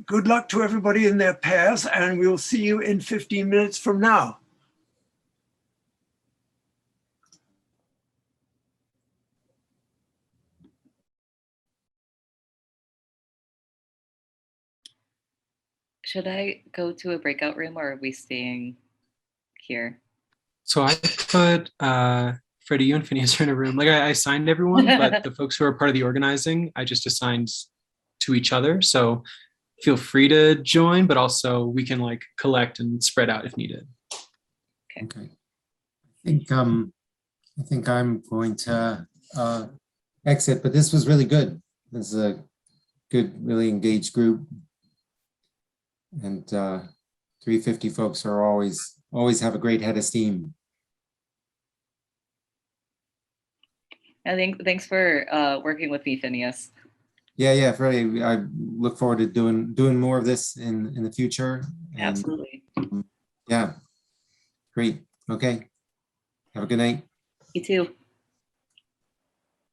S1: good luck to everybody in their pairs, and we'll see you in 15 minutes from now.
S2: Should I go to a breakout room or are we staying here?
S6: So I put Freddie, you and Phineas are in a room. Like I assigned everyone, but the folks who are part of the organizing, I just assigned to each other. So feel free to join, but also we can like collect and spread out if needed.
S3: Okay. I think I'm going to exit, but this was really good. This is a good, really engaged group. And 350 folks are always have a great head of steam.
S2: I think thanks for working with me, Phineas.
S3: Yeah, Freddie, I look forward to doing more of this in the future. And,
S2: Absolutely.
S3: yeah, great. Okay. Have a good night.
S2: You too.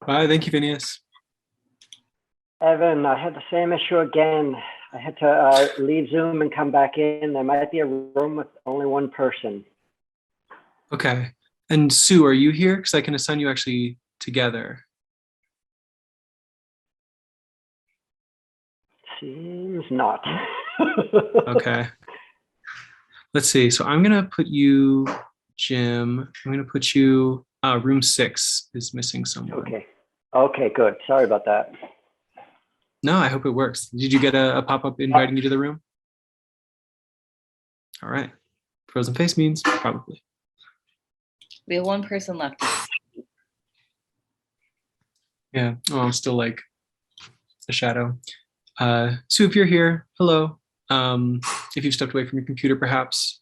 S6: Bye. Thank you, Phineas.
S7: Evan, I had the same issue again. I had to leave Zoom and come back in. There might be a room with only one person.
S6: Okay. And Sue, are you here? Because I can assign you actually together.
S7: Seems not.
S6: Okay. Let's see. So I'm gonna put you, Jim. I'm gonna put you. Room 6 is missing someone.
S7: Okay. Okay, good. Sorry about that.
S6: No, I hope it works. Did you get a pop-up inviting you to the room? All right. Frozen face means probably.
S2: We have one person left.
S6: Yeah. Oh, I'm still like a shadow. Sue, if you're here, hello. If you've stepped away from your computer, perhaps,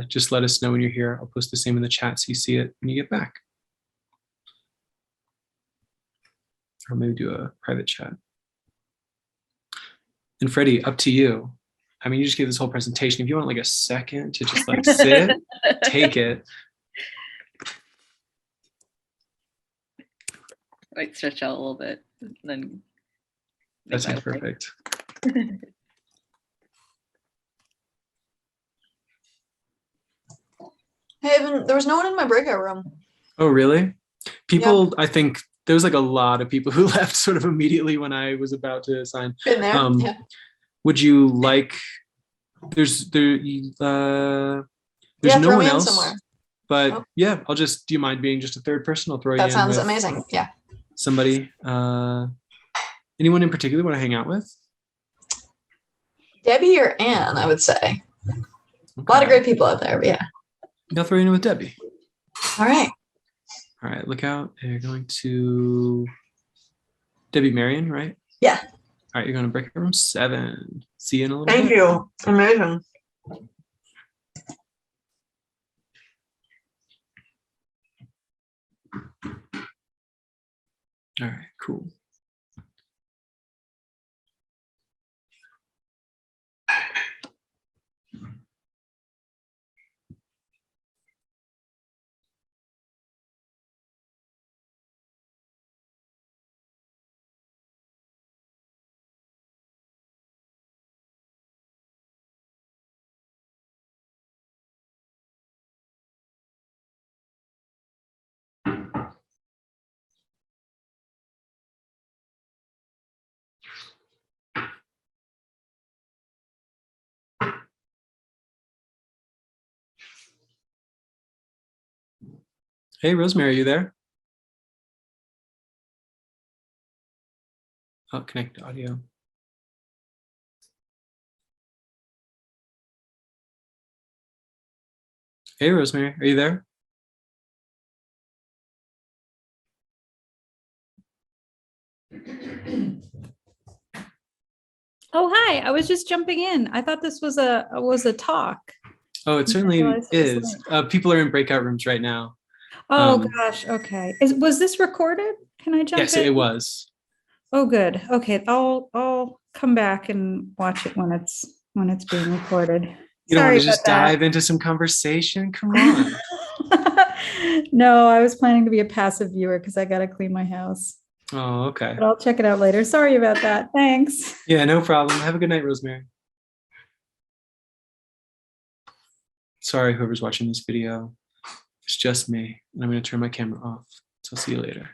S6: just let us know when you're here. I'll post the same in the chat so you see it when you get back. Or maybe do a private chat. And Freddie, up to you. I mean, you just gave this whole presentation. If you want like a second to just like sit, take it.
S2: Might stretch out a little bit, then.
S6: That sounds perfect.
S8: Hey, Evan, there was no one in my breakout room.
S6: Oh, really? People, I think there was like a lot of people who left sort of immediately when I was about to sign.
S8: Been there. Yeah.
S6: Would you like? There's no
S8: throw
S6: one
S8: me in
S6: else.
S8: somewhere.
S6: But
S8: Oh.
S6: yeah, I'll just. Do you mind being just a third person? I'll throw you
S8: That
S6: in
S8: sounds
S6: with
S8: amazing. Yeah.
S6: somebody. Anyone in particular want to hang out with?
S8: Debbie or Anne, I would say. A lot of great people out there, but yeah.
S6: I'll throw you in with Debbie.
S8: All right.
S6: All right, look out. You're going to Debbie Marion, right?
S8: Yeah.
S6: All right, you're going to breakout room 7. See you in a little
S8: Thank
S6: bit.
S8: you. Amazing.
S6: All right, cool. Hey, Rosemary, are you there? Oh, connect audio. Hey, Rosemary, are you there?
S9: Oh, hi. I was just jumping in. I thought this was a talk.
S6: Oh, it
S9: didn't
S6: certainly
S9: realize it was
S6: is. People are in breakout rooms right now.
S9: Oh
S6: Um,
S9: gosh, okay. Was this recorded? Can I jump
S6: Yes,
S9: in?
S6: it was.
S9: Oh, good. Okay, I'll come back and watch it when it's being recorded.
S6: You don't want
S9: Sorry
S6: to just
S9: about that.
S6: dive into some conversation? Come on.
S9: No, I was planning to be a passive viewer because I got to clean my house.
S6: Oh, okay.
S9: But I'll check it out later. Sorry about that. Thanks.
S6: Yeah, no problem. Have a good night, Rosemary. Sorry, whoever's watching this video. It's just me, and I'm going to turn my camera off. So I'll see you later.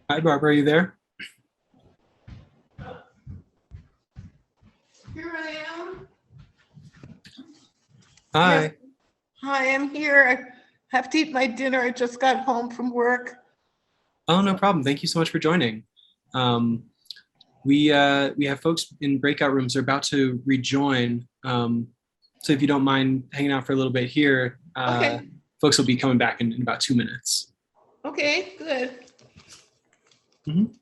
S6: Hi, Barbara, are you there?
S10: Here I am.
S6: Hi.
S10: Hi, I'm here. I have to eat my dinner. I just got home from work.
S6: Oh, no problem. Thank you so much for joining. We have folks in breakout rooms. They're about to rejoin. So if you don't mind hanging out for a little bit here,
S10: Okay.
S6: folks will be coming back in about 2 minutes.
S10: Okay, good.
S6: Mhm.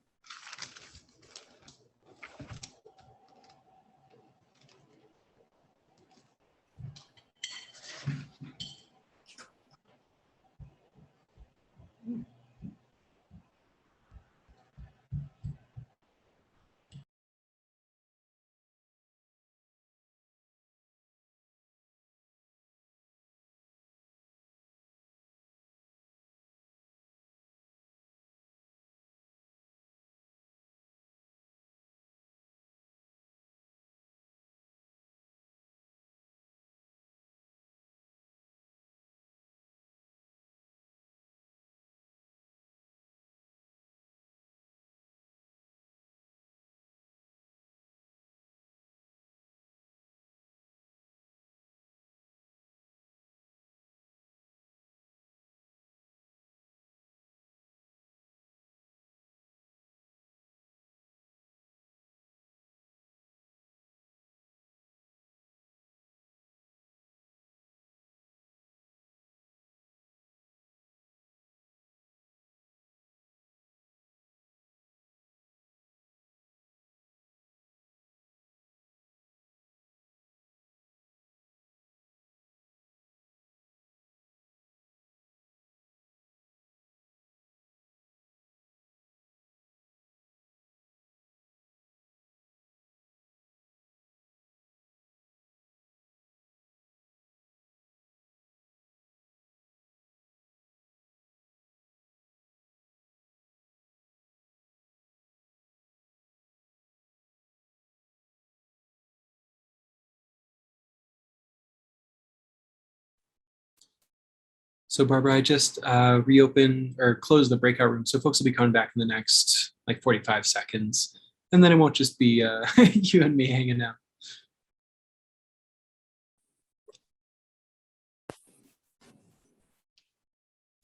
S6: So Barbara, I just reopened or closed the breakout room. So folks will be coming back in the next like 45 seconds. And then it won't just be you and me hanging out.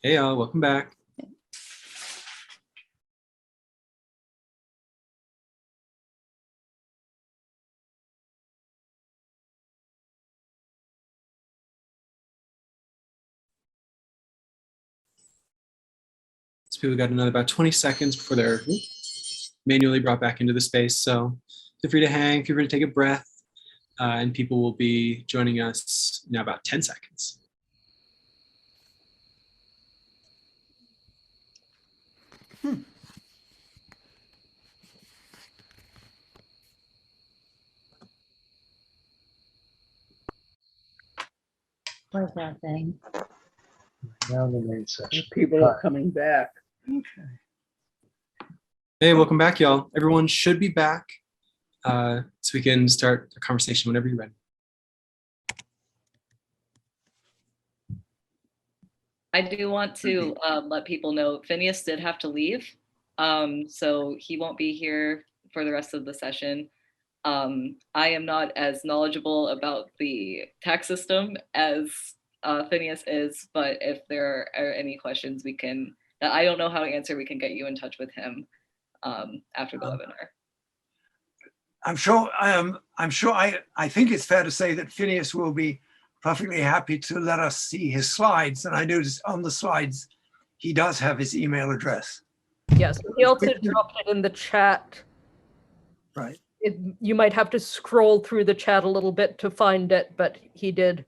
S6: Hey y'all, welcome back. So people got another about 20 seconds before they're manually brought back into the space. So feel free to hang, feel free to take a breath, and people will be joining us in about 10 seconds.
S11: Where's that thing?
S12: Now the main session.
S5: People are coming back.
S6: Hey, welcome back, y'all. Everyone should be back, so we can start the conversation whenever you're ready.
S2: I do want to let people know Phineas did have to leave, so he won't be here for the rest of the session. I am not as knowledgeable about the tax system as Phineas is, but if there are any questions that I don't know how to answer, we can get you in touch with him after the webinar.
S1: I'm sure I think it's fair to say that Phineas will be perfectly happy to let us see his slides. And I noticed on the slides, he does have his email address.
S4: Yes, he also dropped it in the chat.
S1: Right.
S4: You might have to scroll through the chat a little bit to find it, but he did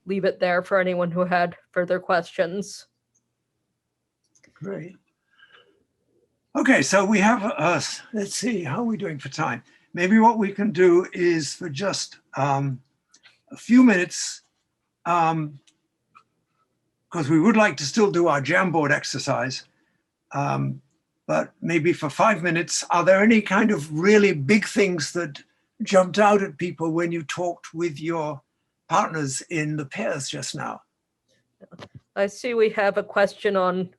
S4: leave it there for anyone who had further questions.
S1: Great. Okay, so we have let's see, how are we doing for time? Maybe what we can do is for just a few minutes, because we would like to still do our Jamboard exercise, but maybe for 5 minutes, are there any kind of really big things that jumped out at people when you talked with your partners in the pairs just now?
S4: I see we have a question on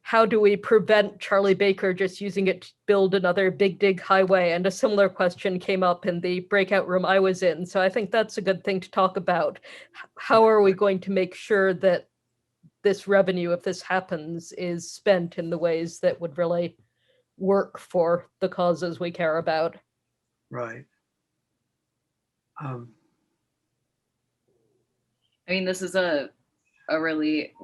S4: how do we prevent Charlie Baker just using it to build another big dig highway? And a similar question came up in the breakout room I was in. So I think that's a good thing to talk about. How are we going to make sure that this revenue, if this happens, is spent in the ways that would really work for the causes we care about?
S1: Right.
S2: I mean, this is a really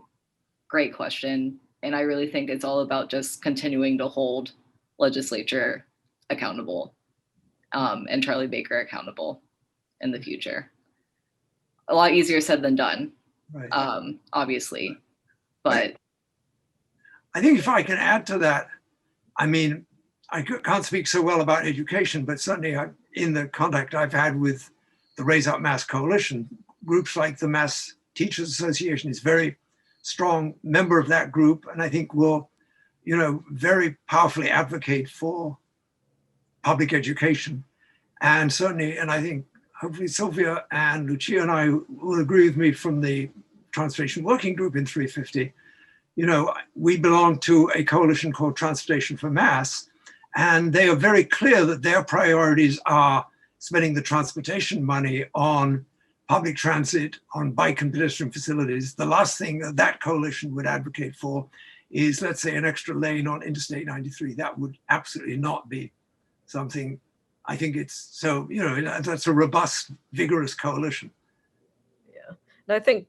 S2: great question. And I really think it's all about just continuing to hold legislature accountable and Charlie Baker accountable in the future. A lot easier said than done,
S1: Right.
S2: Obviously. But
S1: I think if I can add to that, I mean, I can't speak so well about education, but certainly in the contact I've had with the Raise Up Mass Coalition, groups like the Mass Teachers Association is very strong member of that group, and I think will, very powerfully advocate for public education. And certainly, and I think hopefully Sylvia and Lucia and I will agree with me from the Transportation Working Group in 350, we belong to a coalition called Transportation for Mass, and they are very clear that their priorities are spending the transportation money on public transit, on bike and pedestrian facilities. The last thing that coalition would advocate for is, let's say, an extra lane on Interstate 93. That would absolutely not be something. I think it's so, that's a robust, vigorous coalition.
S4: Yeah, and I think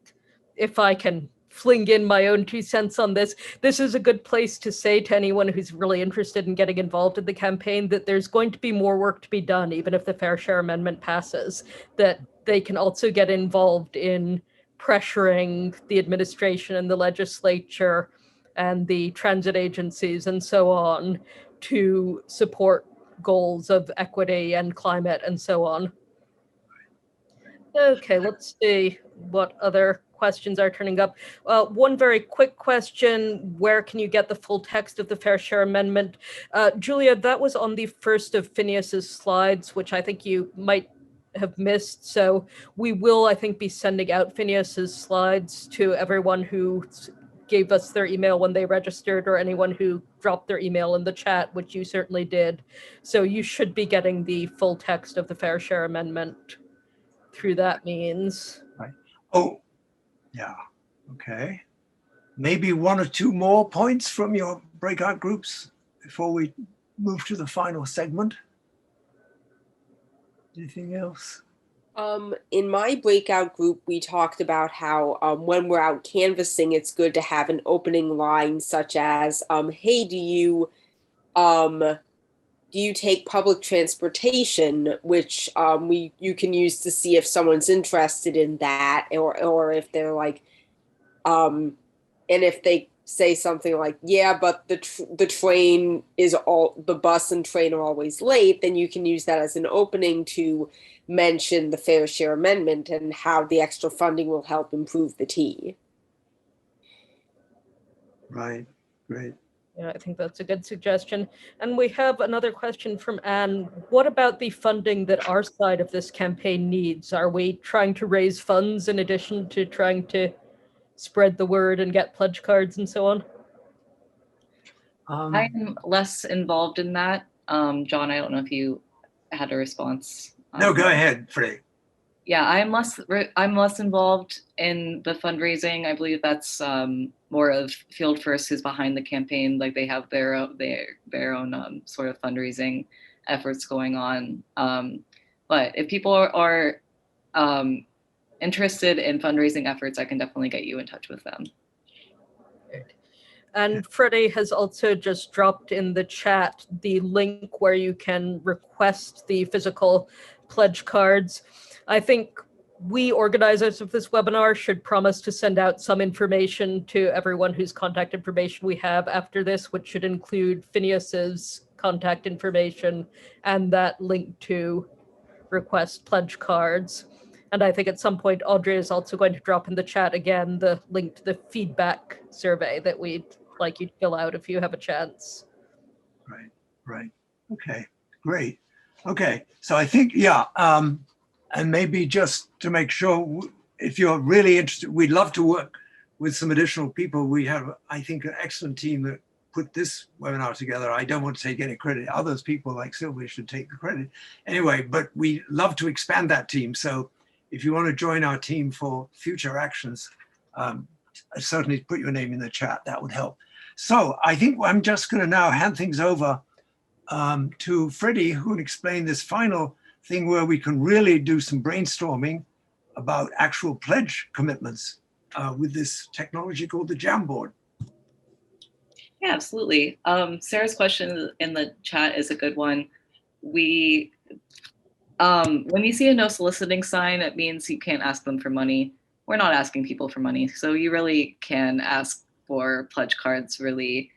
S4: if I can fling in my own 2 cents on this, this is a good place to say to anyone who's really interested in getting involved in the campaign that there's going to be more work to be done, even if the Fair Share Amendment passes, that they can also get involved in pressuring the administration and the legislature and the transit agencies and so on to support goals of equity and climate and so on. Okay, let's see what other questions are turning up. One very quick question: where can you get the full text of the Fair Share Amendment? Julia, that was on the first of Phineas's slides, which I think you might have missed. So we will, I think, be sending out Phineas's slides to everyone who gave us their email when they registered, or anyone who dropped their email in the chat, which you certainly did. So you should be getting the full text of the Fair Share Amendment through that means.
S1: Right. Oh, yeah. Okay. Maybe 1 or 2 more points from your breakout groups before we move to the final segment. Anything else?
S13: In my breakout group, we talked about how when we're out canvassing, it's good to have an opening line such as, hey, do you take public transportation, which you can use to see if someone's interested in that, or if they're like, and if they say something like, yeah, but the bus and train are always late, then you can use that as an opening to mention the Fair Share Amendment and how the extra funding will help improve the T.
S1: Right, great.
S4: Yeah, I think that's a good suggestion. And we have another question from Anne. What about the funding that our side of this campaign needs? Are we trying to raise funds in addition to trying to spread the word and get pledge cards and so on?
S2: I'm less involved in that. John, I don't know if you had a response.
S1: No, go ahead, Freddie.
S2: Yeah, I'm less involved in the fundraising. I believe that's more of Field First, who's behind the campaign. Like they have their own sort of fundraising efforts going on. But if people are interested in fundraising efforts, I can definitely get you in touch with them.
S4: And Freddie has also just dropped in the chat the link where you can request the physical pledge cards. I think we organizers of this webinar should promise to send out some information to everyone whose contact information we have after this, which should include Phineas's contact information and that link to request pledge cards. And I think at some point, Audrey is also going to drop in the chat again the link to the feedback survey that we'd like you to fill out if you have a chance.
S1: Right. Okay, great. Okay, so I think, yeah, and maybe just to make sure, if you're really interested, we'd love to work with some additional people. We have, I think, an excellent team that put this webinar together. I don't want to take any credit. Others people like Sylvia should take the credit. Anyway, but we love to expand that team. So if you want to join our team for future actions, certainly put your name in the chat. That would help. So I think I'm just going to now hand things over to Freddie, who will explain this final thing where we can really do some brainstorming about actual pledge commitments with this technology called the Jamboard.
S2: Yeah, absolutely. Sarah's question in the chat is a good one. When you see a no soliciting sign, it means you can't ask them for money. We're not asking people for money. So you really can ask for pledge cards really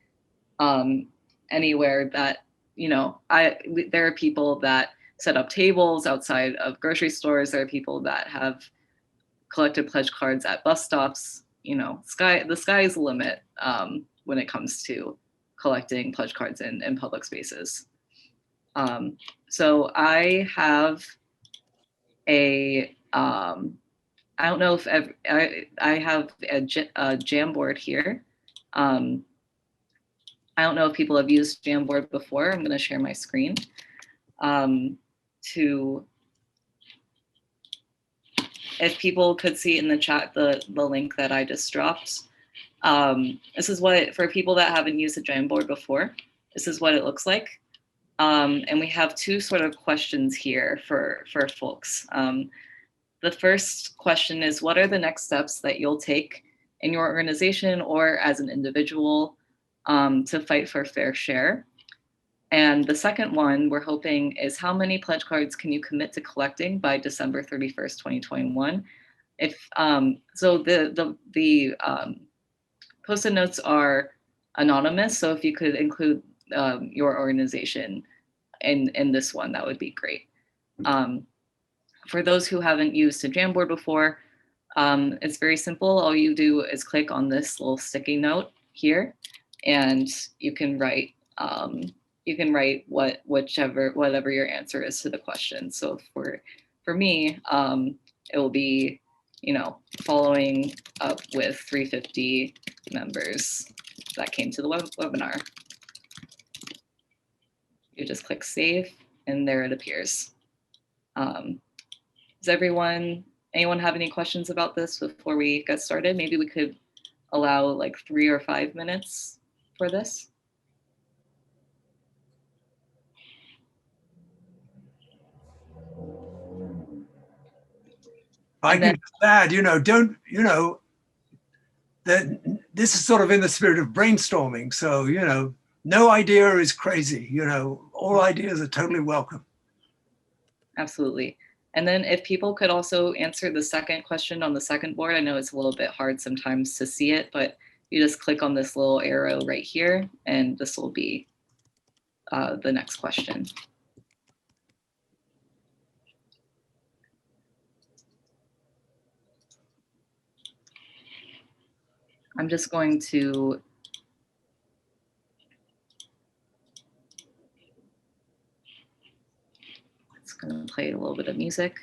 S2: anywhere that, there are people that set up tables outside of grocery stores. There are people that have collected pledge cards at bus stops. The sky is the limit when it comes to collecting pledge cards in public spaces. So I have I don't know if I have a Jamboard here. I don't know if people have used Jamboard before. I'm going to share my screen if people could see in the chat the link that I just dropped. This is what, for people that haven't used a Jamboard before, this is what it looks like. And we have two sort of questions here for folks. The first question is, what are the next steps that you'll take in your organization or as an individual to fight for fair share? And the second one we're hoping is, how many pledge cards can you commit to collecting by December 31st, 2021? So the Post-it notes are anonymous, so if you could include your organization in this one, that would be great. For those who haven't used a Jamboard before, it's very simple. All you do is click on this little sticky note here, and you can write whatever your answer is to the question. So for me, it will be, following up with 350 members that came to the webinar. You just click save, and there it appears. Does anyone have any questions about this before we get started? Maybe we could allow like 3 or 5 minutes for this.
S1: I can just add, that this is sort of in the spirit of brainstorming. So, no idea is crazy. All ideas are totally welcome.
S2: Absolutely. And then if people could also answer the second question on the second board, I know it's a little bit hard sometimes to see it, but you just click on this little arrow right here, and this will be the next question. I'm just going to play a little bit of music.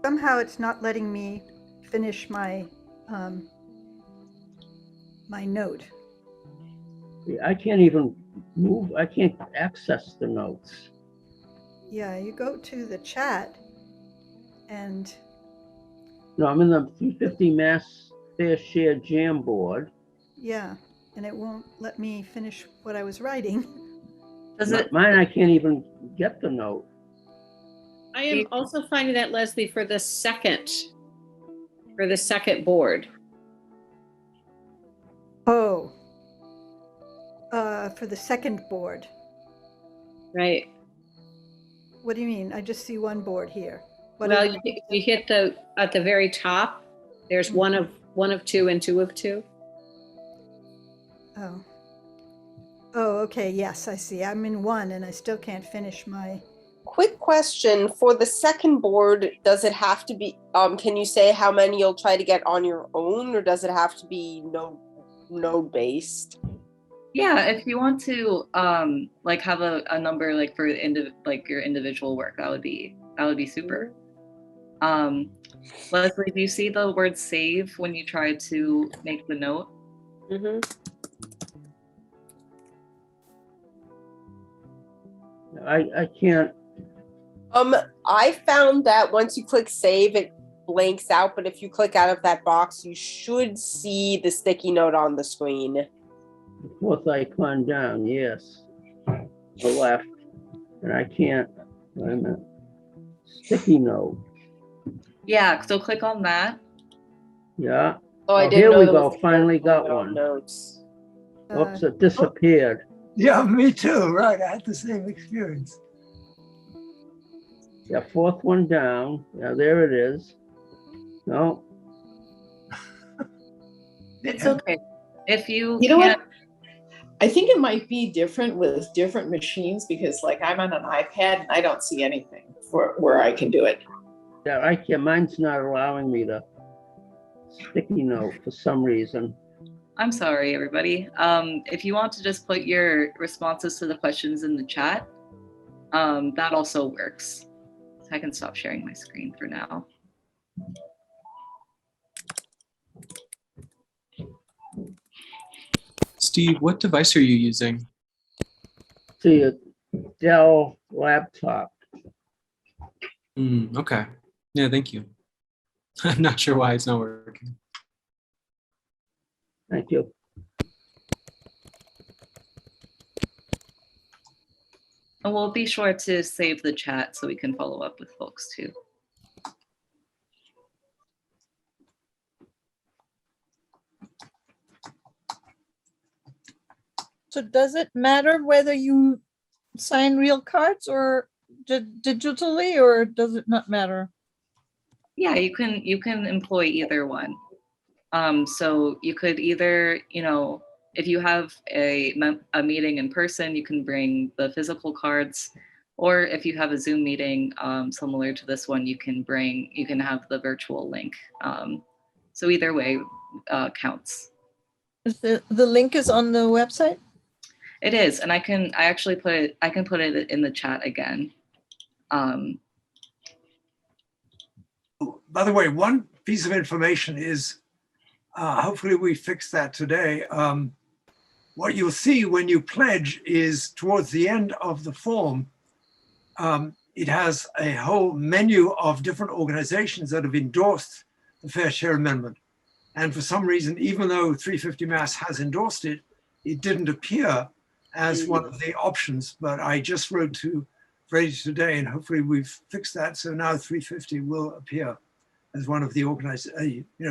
S9: Somehow it's not letting me finish my my note.
S14: I can't even move. I can't access the notes.
S9: Yeah, you go to the chat and
S14: No, I'm in the 350 Mass Fair Share Jamboard.
S9: yeah, and it won't let me finish what I was writing.
S14: Mine, I can't even get the note.
S15: I am also finding that, Leslie, for the second board.
S9: Oh, for the second board.
S15: Right.
S9: What do you mean? I just see one board here. What
S15: Well,
S9: are the-
S15: you hit the, at the very top, there's one of two and two of two.
S9: Oh. Oh, okay, yes, I see. I'm in one and I still can't finish my,
S13: Quick question, for the second board, does it have to be, can you say how many you'll try to get on your own, or does it have to be node based?
S2: Yeah, if you want to like have a number like for like your individual work, that would be super. Leslie, do you see the word save when you try to make the note?
S13: Mm-hmm.
S14: I can't.
S13: I found that once you click save, it blanks out, but if you click out of that box, you should see the sticky note on the screen.
S14: Fourth icon down, yes. The left. And I can't. Wait a minute. Sticky note.
S2: Yeah, so click on that.
S14: Yeah.
S13: Oh, I
S14: Oh,
S13: didn't
S14: here
S13: know
S14: we
S13: there
S14: go.
S13: was a
S14: Finally
S13: note
S14: got
S13: on
S14: one.
S13: Notes.
S14: Oops, it disappeared.
S1: Yeah, me too. Right. I had the same experience.
S14: Yeah, fourth one down. Yeah, there it is. No.
S2: It's okay. If you
S5: You know
S2: can't,
S5: what? I think it might be different with different machines because like I'm on an iPad and I don't see anything for where I can do it.
S14: Yeah, I can't. Mine's not allowing me to sticky note for some reason.
S2: I'm sorry, everybody. If you want to just put your responses to the questions in the chat, that also works. So I can stop sharing my screen for now.
S6: Steve, what device are you using?
S14: See a Dell laptop.
S6: Okay. Yeah, thank you. I'm not sure why it's not working.
S14: Thank you.
S2: And we'll be sure to save the chat so we can follow up with folks too.
S16: So does it matter whether you sign real cards or digitally, or does it not matter?
S2: Yeah, you can employ either one. So you could either, if you have a meeting in person, you can bring the physical cards, or if you have a Zoom meeting similar to this one, you can have the virtual link. So either way counts.
S16: Is the link is on the website?
S2: It is, and I can put it in the chat again.
S1: By the way, one piece of information is, hopefully we fix that today. What you'll see when you pledge is towards the end of the form, it has a whole menu of different organizations that have endorsed the Fair Share Amendment. And for some reason, even though 350 Mass has endorsed it, it didn't appear as one of the options. But I just wrote to Freddie today, and hopefully we've fixed that. So now 350 will appear as one of the organized,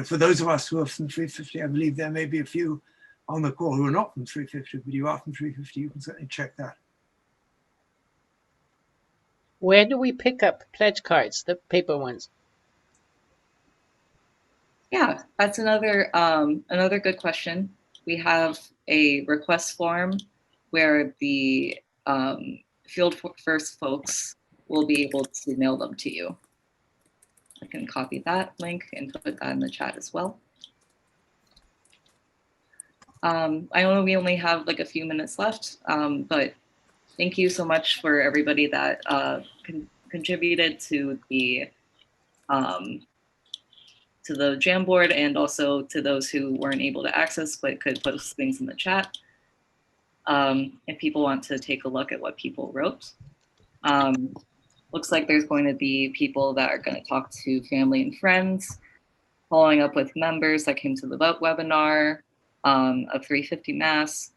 S1: for those of us who are from 350, I believe there may be a few on the call who are not from 350, but you are from 350, you can certainly check that.
S12: Where do we pick up pledge cards, the paper ones?
S2: Yeah, that's another good question. We have a request form where the field first folks will be able to mail them to you. I can copy that link and put that in the chat as well. I know we only have like a few minutes left, but thank you so much for everybody that contributed to the Jamboard, and also to those who weren't able to access but could post things in the chat. If people want to take a look at what people wrote. Looks like there's going to be people that are going to talk to family and friends, following up with members that came to the webinar of 350 Mass.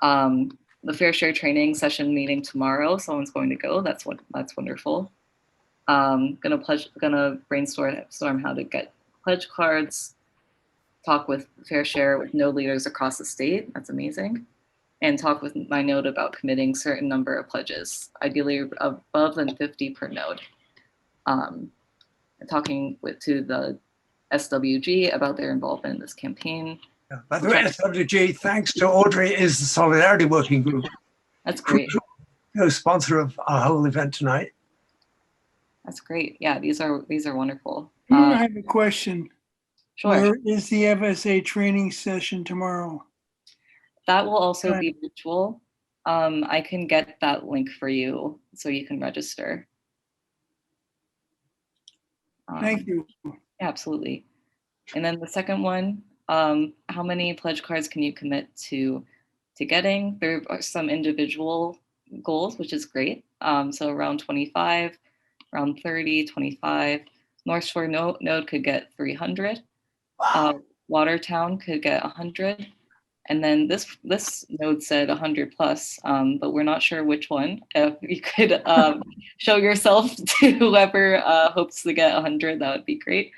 S2: The Fair Share training session meeting tomorrow. Someone's going to go. That's wonderful. Gonna brainstorm how to get pledge cards. Talk with Fair Share with node leaders across the state. That's amazing. and talk with my node about committing certain number of pledges, ideally above than 50 per node. Talking to the SWG about their involvement in this campaign.
S1: Yeah. By the way, SWG, thanks to Audrey, is the Solidarity Working Group.
S2: That's great.
S1: Co-sponsor of our whole event tonight.
S2: That's great. Yeah, these are wonderful.
S17: I have a question.
S2: Sure.
S17: Where is the FSA training session tomorrow?
S2: That will also be virtual. I can get that link for you so you can register.
S17: Thank you.
S2: Yeah, absolutely. And then the second one, how many pledge cards can you commit to getting? There are some individual goals, which is great. So around 25, around 30, 25. North Shore node could get 300. Watertown could get 100. And then this node said 100 plus, but we're not sure which one. If you could show yourself to whoever hopes to get 100, that would be great.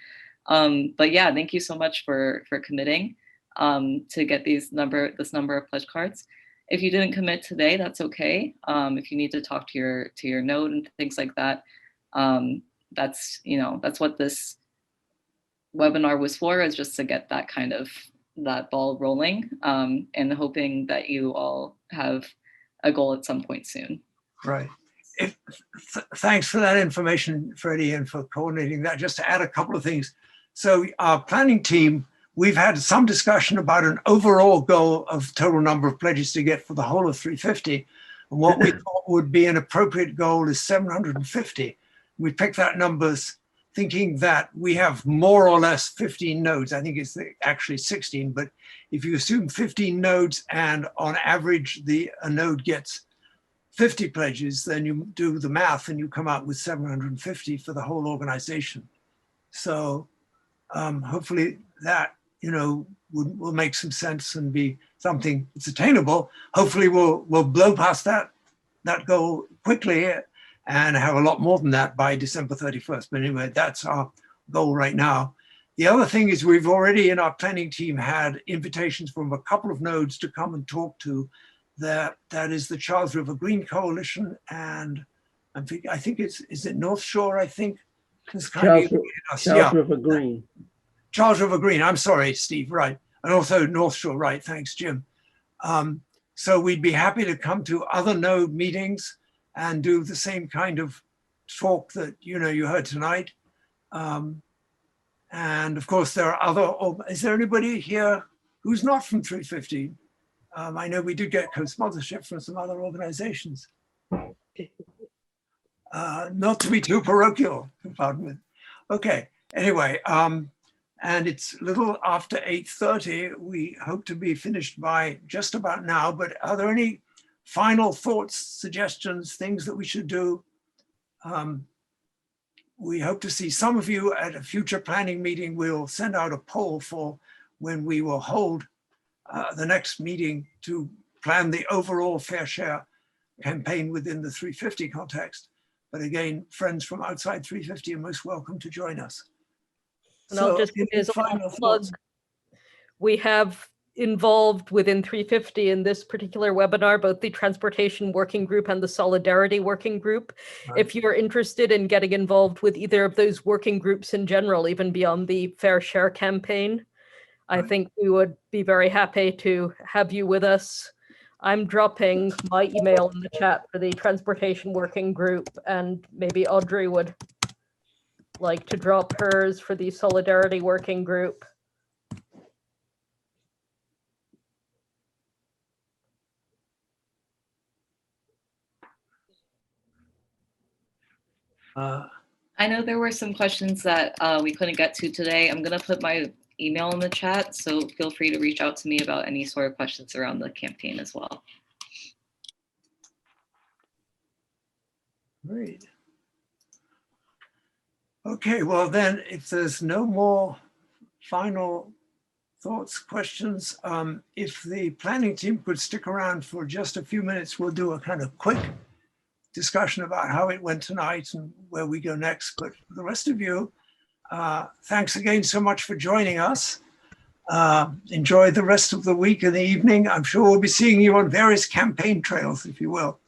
S2: But yeah, thank you so much for committing to get this number of pledge cards. If you didn't commit today, that's okay. If you need to talk to your node and things like that, that's what this webinar was for, is just to get that ball rolling, and hoping that you all have a goal at some point soon.
S1: Right. Thanks for that information, Freddie, and for coordinating that. Just to add a couple of things. So our planning team, we've had some discussion about an overall goal of total number of pledges to get for the whole of 350. And what we thought would be an appropriate goal is 750. We picked that numbers thinking that we have more or less 15 nodes. I think it's actually 16, but if you assume 15 nodes and on average a node gets 50 pledges, then you do the math and you come out with 750 for the whole organization. So hopefully that, will make some sense and be something that's attainable. Hopefully we'll blow past that goal quickly and have a lot more than that by December 31st. But anyway, that's our goal right now. The other thing is we've already in our planning team had invitations from a couple of nodes to come and talk to that is the Charles River Green Coalition, and I think is it North Shore, I think?
S14: Charles River Green.
S1: Charles River Green, I'm sorry, Steve, right. And also North Shore, right, thanks, Jim. So we'd be happy to come to other node meetings and do the same kind of talk that you heard tonight. And of course there are other, is there anybody here who's not from 350? I know we did get co-sponsorship from some other organizations. Not to be too parochial, pardon me. Okay, anyway, and it's a little after 8:30. We hope to be finished by just about now, but are there any final thoughts, suggestions, things that we should do? We hope to see some of you at a future planning meeting. We'll send out a poll for when we will hold the next meeting to plan the overall fair share campaign within the 350 context. But again, friends from outside 350 are most welcome to join us.
S4: And I'll just give you a final plug. We have involved within 350 in this particular webinar, both the Transportation Working Group and the Solidarity Working Group. Right. If you're interested in getting involved with either of those working groups in general, even beyond the Fair Share campaign, I think we would be very happy to have you with us. I'm dropping my email in the chat for the Transportation Working Group, and maybe Audrey would like to drop hers for the Solidarity Working Group.
S2: I know there were some questions that we couldn't get to today. I'm going to put my email in the chat, so feel free to reach out to me about any sort of questions around the campaign as well.
S1: Great. Okay, well then, if there's no more final thoughts, questions, if the planning team could stick around for just a few minutes, we'll do a kind of quick discussion about how it went tonight and where we go next. But for the rest of you, thanks again so much for joining us. Enjoy the rest of the week and the evening. I'm sure we'll be seeing you on various campaign trails, if you will.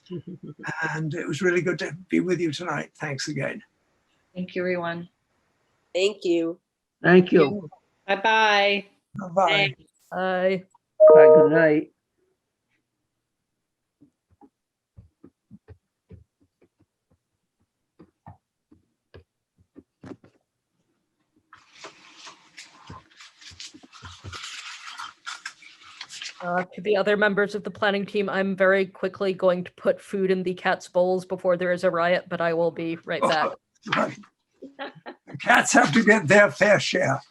S1: And it was really good to be with you tonight. Thanks again.
S2: Thank you, everyone.
S13: Thank you.
S14: Thank you.
S15: Bye-bye.
S1: Bye-bye.
S4: Bye.
S14: Bye, good night.
S4: To the other members of the planning team, I'm very quickly going to put food in the cat's bowls before there is a riot, but I will be right back.
S1: Right. The cats have to get their fair share.